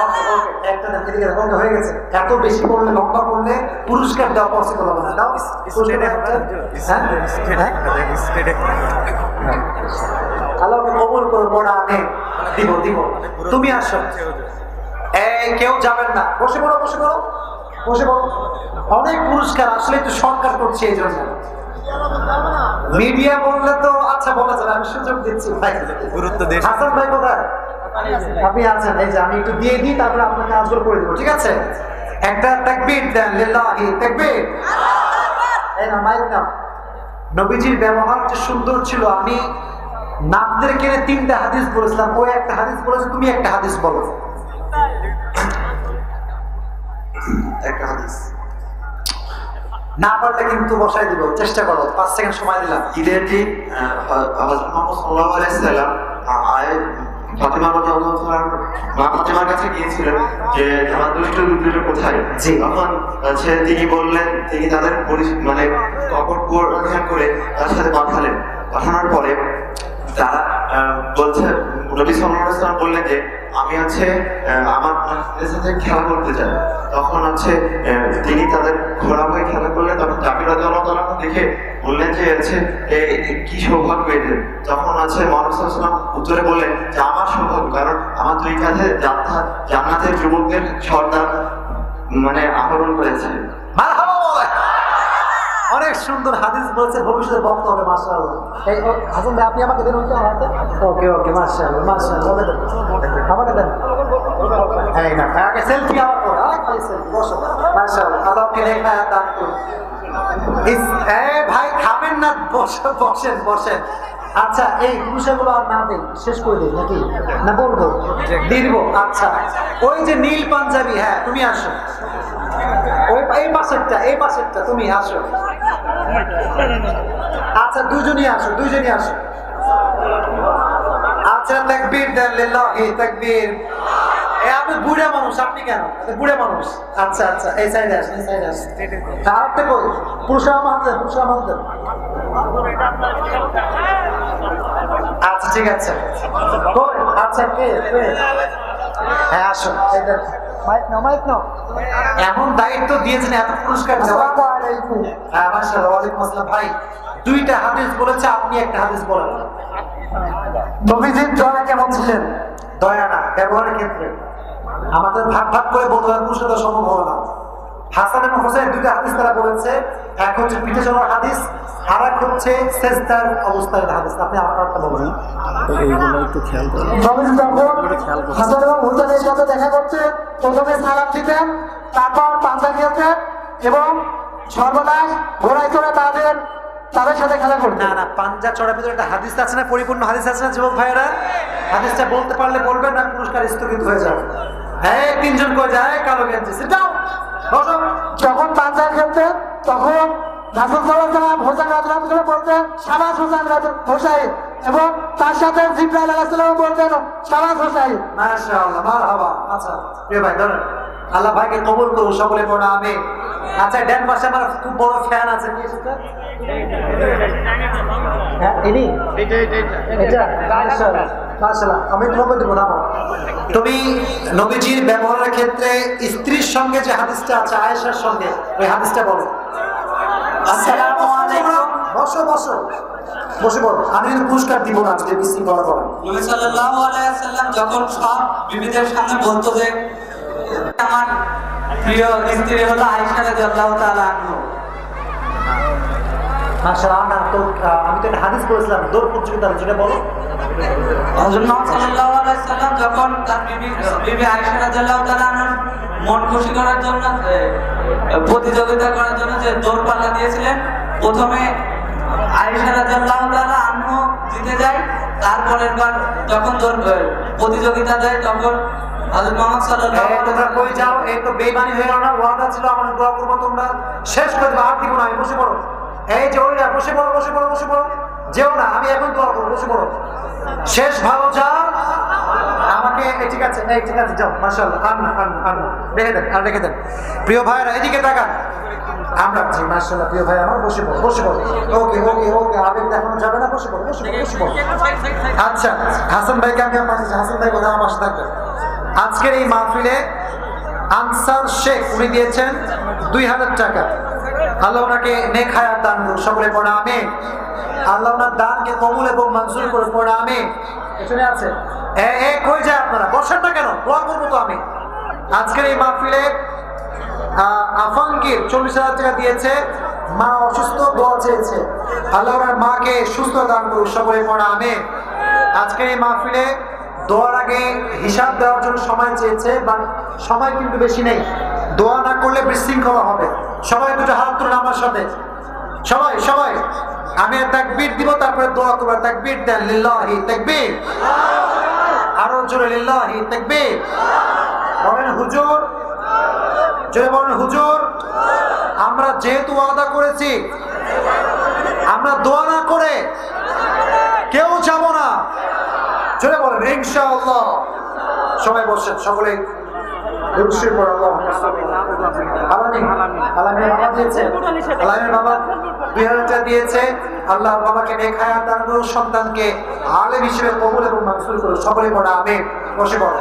ওকে ওকে, একটা দেন, এদিকে দেন। ওকে, হয়ে গেছে। এত বেশি পড়লে, লম্বা পড়লে পুরস্কার দেওয়া পসিবল হবে না। দাও আল্লাহকে কবুল করুন, বড় আমি দিব দিব। তুমি আসো। এই কেউ যাবেন না, বসে পড়ো বসে পড়ো বসে পড়ো। অনেক পুরস্কার আসলে একটু সরকার করছে, এই জন্য মিডিয়া বললে তো আচ্ছা বলা যাবে, আমি সুযোগ দিচ্ছি ভাই, গুরুত্ব দিন। হাসান ভাই কোথায়? আপনি আছেন, এই যে আমি একটু দিয়ে দিই, তারপরে আপনাকে আজগর করে দেবো, ঠিক আছে? একটা তাকবীর দেন, লিল্লাহি তাকবীর। এই না মাইক নাও। নবীজির ব্যবহার যে সুন্দর ছিল, আমি নামদেরকে 3টা হাদিস বলেছিলাম, ও একটা হাদিস বলেছে, তুমি একটা হাদিস বলো। একটা হাদিস না পারলে কিন্তু বসাই দিব, চেষ্টা করো। 5 সেকেন্ড সময় দিলাম। ঈদের দিন হযরত মুহাম্মদ সাল্লাল্লাহু আলাইহি সাল্লাম ফাতিমা রাদিয়াল্লাহু তাআলার মা ফাতিমার কাছে গিয়েছিলেন যে আমার দুটো কোথায়। জি। তখন তিনি বললেন, তিনি তাদের মানে কপট অধ্যয়ন করে তার সাথে পাঠানোর পরে তারা বলছে, নবী সাল্লাল্লাহু আলাইহি সাল্লাম বললেন যে আমি আমার সাথে খেলা করতে চাই। তখন তিনি তাদের ঘোড়া হয়ে খেলা করলেন। তখন জাবির রাদিয়াল্লাহু তাআলা দেখে বললেন যে কি সৌভাগ্য এদের। তখন মুহাম্মদ সাল্লাল্লাহু আলাইহি ওয়াসাল্লাম উত্তরে বললেন যে আমার সৌভাগ্য, কারণ আমার 2 কাঁধে জান্নাতের যুবকদের সর্দার মানে আহরণ করেছে। মারহাবা বলেন। অনেক সুন্দর হাদিস বলছে, ভবিষ্যতে বক্ত হবে। মাশাআল্লাহ। এই হাসান ভাই, আপনি আমাকে দেন ওইটা হাতে। ওকে ওকে, মাশাআল্লাহ মাশাআল্লাহ, আমাকে দেন। এই না, আগে সেলফি আমার পর, ভাই সেলফি, বসো। মাশাআল্লাহ, আল্লাহকে নেক হায়াত দান করুন। ভাই খাবেন না, বসেন বসেন। আচ্ছা এই পুরস্কারগুলো আর না দেই, শেষ করে দিই নাকি? না বলবো দিব। আচ্ছা ওই যে নীল পাঞ্জাবি, হ্যাঁ তুমি আসো। ওই এই পাশেরটা তুমি আসো। আচ্ছা দুজনই আসো। আচ্ছা তাকবীর দেন, লিল্লাহি তাকবীর। আপনি বুড়া মানুষ, আপনি কেন বুড়া মানুষ? আচ্ছা আচ্ছা, এই সাইডে আসেন, এই সাইডে আসেন। আরেকটা কই, পুরুষরা আমার দেন, পুরুষরা আমার দেন। আচ্ছা ঠিক আছে, কই? আচ্ছা কে? হ্যাঁ আসুন, এই দেন। মাইক নাও। এমন দায়িত্ব দিয়েছেন, এত পুরস্কার দেওয়া। আসসালামু আলাইকুম। হ্যাঁ মাশাআল্লাহ, ওয়ালাইকুম আসসালাম। ভাই দুইটা হাদিস বলেছে, আপনি একটা হাদিস বলেন। নবীজির দয়া কেমন ছিলেন? দয়া না, ব্যবহারের ক্ষেত্রে আমাদের ভাগ ভাগ করে বলতে হবে, পুরুষের দ্বারা সম্ভব হবে না। হাসান এবং হোসেন দুইটা হাদিস তারা বলেছে, এক হচ্ছে পিঠে চলার হাদিস, আর এক হচ্ছে সেজদার অবস্থায় হাদিস। আপনি আপনারটা বলবেন। এইগুলো একটু খেয়াল করুন। নবীজি যখন হাসান এবং হুসেনের সাথে দেখা করতে প্রথমে সালাম দিতেন, তারপর পাঞ্জা খেলতেন এবং সর্বদাই ঘোড়ায় চড়ে তাদের সাথে খেলা করতেন। না না, পাঞ্জা চড়ার ভিতরে একটা হাদিস আছে না, পরিপূর্ণ হাদিস আছে না যুবক ভাইয়েরা? হাদিসটা বলতে পারলে বলবেন, না পুরস্কার স্থগিত হয়ে যাবে। হ্যাঁ তিনজন কয়ে যায়, কালো গেঞ্জি যাও বসো। যখন পাঞ্জা খেলতেন তখন রাসূল সাল্লাল্লাহু আলাইহি ওয়াসাল্লাম হোসেন রাদিয়াল্লাহু আনহু বলতেন শাবাশ হোসাইন, এবং তার সাথে জিবরাইল আলাইহিস সালাম বলতেন শাবাশ হোসাইন। মাশাআল্লাহ, মারহাবা। আচ্ছা প্রিয় ভাই ধরেন, আল্লাহ ভাইকে কবুল করুন, সকলে পড়া আমি। আচ্ছা ডান পাশে আমার খুব বড় ফ্যান আছে, কি এসেছে? হ্যাঁ ইনি এটা মাশাআল্লাহ মাশাআল্লাহ, আমি তোমাকে দেব না। তুমি নবীজির ব্যবহারের ক্ষেত্রে স্ত্রীর সঙ্গে যে হাদিসটা আছে, আয়েশার সঙ্গে, ওই হাদিসটা বলো। আসসালামু আলাইকুম। বসো বসো, বসে পড়ো। আমি কিন্তু পুরস্কার দিব না আজকে, মিসিং করার পরে। নবী সাল্লাল্লাহু আলাইহি ওয়াসাল্লাম যখন সব বিবিদের সামনে বলতো যে আমার প্রিয় স্ত্রী হলো আয়েশা রাদিয়াল্লাহু তাআলা আনহা, মাশাআল্লাহ। না তো আমি তো একটা হাদিস বলেছিলাম, দৌড় প্রতিযোগিতা, যেটা বলো। হযরত মুহাম্মদ সাল্লাল্লাহু আলাইহি ওয়াসাল্লাম যখন তার বিবি আয়েশা রাদিয়াল্লাহু তাআলা আনহার মন খুশি করার জন্য প্রতিযোগিতা করার জন্য যে দৌড় পাল্লা দিয়েছিলেন, প্রথমে আয়েশা রাদিয়াল্লাহু তাআলা আনহা জিতে যায়, তারপরের বার যখন দৌড় প্রতিযোগিতা দেয় তখন হযরত মুহাম্মদ সাল্লাল্লাহু আলাইহি তোমরা কই যাও? এই তো বেঈমানি হয়ে গেল না? ওয়াদা ছিল আমার দোয়া করবো, তোমরা শেষ করে দেবো, আর দিব না আমি। বসে পড়ো। এই যে ওইরা বসে পড়ো, বসে পড়ো, বসে পড়ো, যেও না, আমি এখন দোয়া করবো, বসে পড়ো। শেষ ভালো যা আমাকে ঠিক আছে, এই ঠিক আছে, যাও। মাশাআল্লাহ, আর না আর না আর না, রেখে দেন, আর রেখে দেন। প্রিয় ভাইরা এদিকে তাকান। আমরা জি মাশাআল্লাহ, প্রিয় ভাই আমার, বসে পড়ো, বসে পড়ো। ওকে ওকে ওকে, আবেগ দেখানো যাবে না, বসে পড়ো, বসে পড়ো, বসে পড়ো। আচ্ছা হাসান ভাইকে আমি আমার পাশে, হাসান ভাই কোথায়? আমার পাশে থাকবেন। আজকের এই মাহফিলে আনসার শেখ উনি দিয়েছেন 2000 টাকা। আল্লাহ ওনাকে নেক হায়াত দান করুন, সকলে পড়া আমি। আল্লাহ ওনার দানকে কবুল এবং মঞ্জুর করে পড়া আমি। এখানে আছে কই যায় আপনারা? বসেন না কেন? দোয়া করবো তো আমি। আজকের এই মাহফিলে আফাঙ্গির 40,000 টাকা দিয়েছে, মা অসুস্থ, দোয়া চেয়েছে। আল্লাহ ওনার মাকে সুস্থ দান করুন, সকলে পড়া আমি। আজকের এই মাহফিলে দোয়ার আগে হিসাব দেওয়ার জন্য সময় চেয়েছে, বা সময় কিন্তু বেশি নেই। দোয়া না করলে বিশৃঙ্খলা হবে। সবাই দুটো হাত তুলুন আমার সাথে, সবাই সবাই। আমি তাকবীর দিব, তারপরে দোয়া করবো। তাকবীর দেন, লিল্লাহি তাকবীর। আরো জোরে লিল্লাহি তাকবীর। বলেন হুজুর, জোরে বলেন হুজুর। আমরা যেহেতু ওয়াদা করেছি, আমরা দোয়া না করে কেউ যাব না। জোরে বলেন ইনশাআল্লাহ। সবাই বসেন, সকলে আলামিনের বাবা দিয়েছে, আলামিনের বাবা 2000 টাকা দিয়েছে। আল্লাহ বাবাকে নেক হায়াত দান করুন, সন্তানকে আলেম হিসেবে কবুল এবং মঞ্জুর করুন, সকলে পড়া আমিন। বসে পড়ো।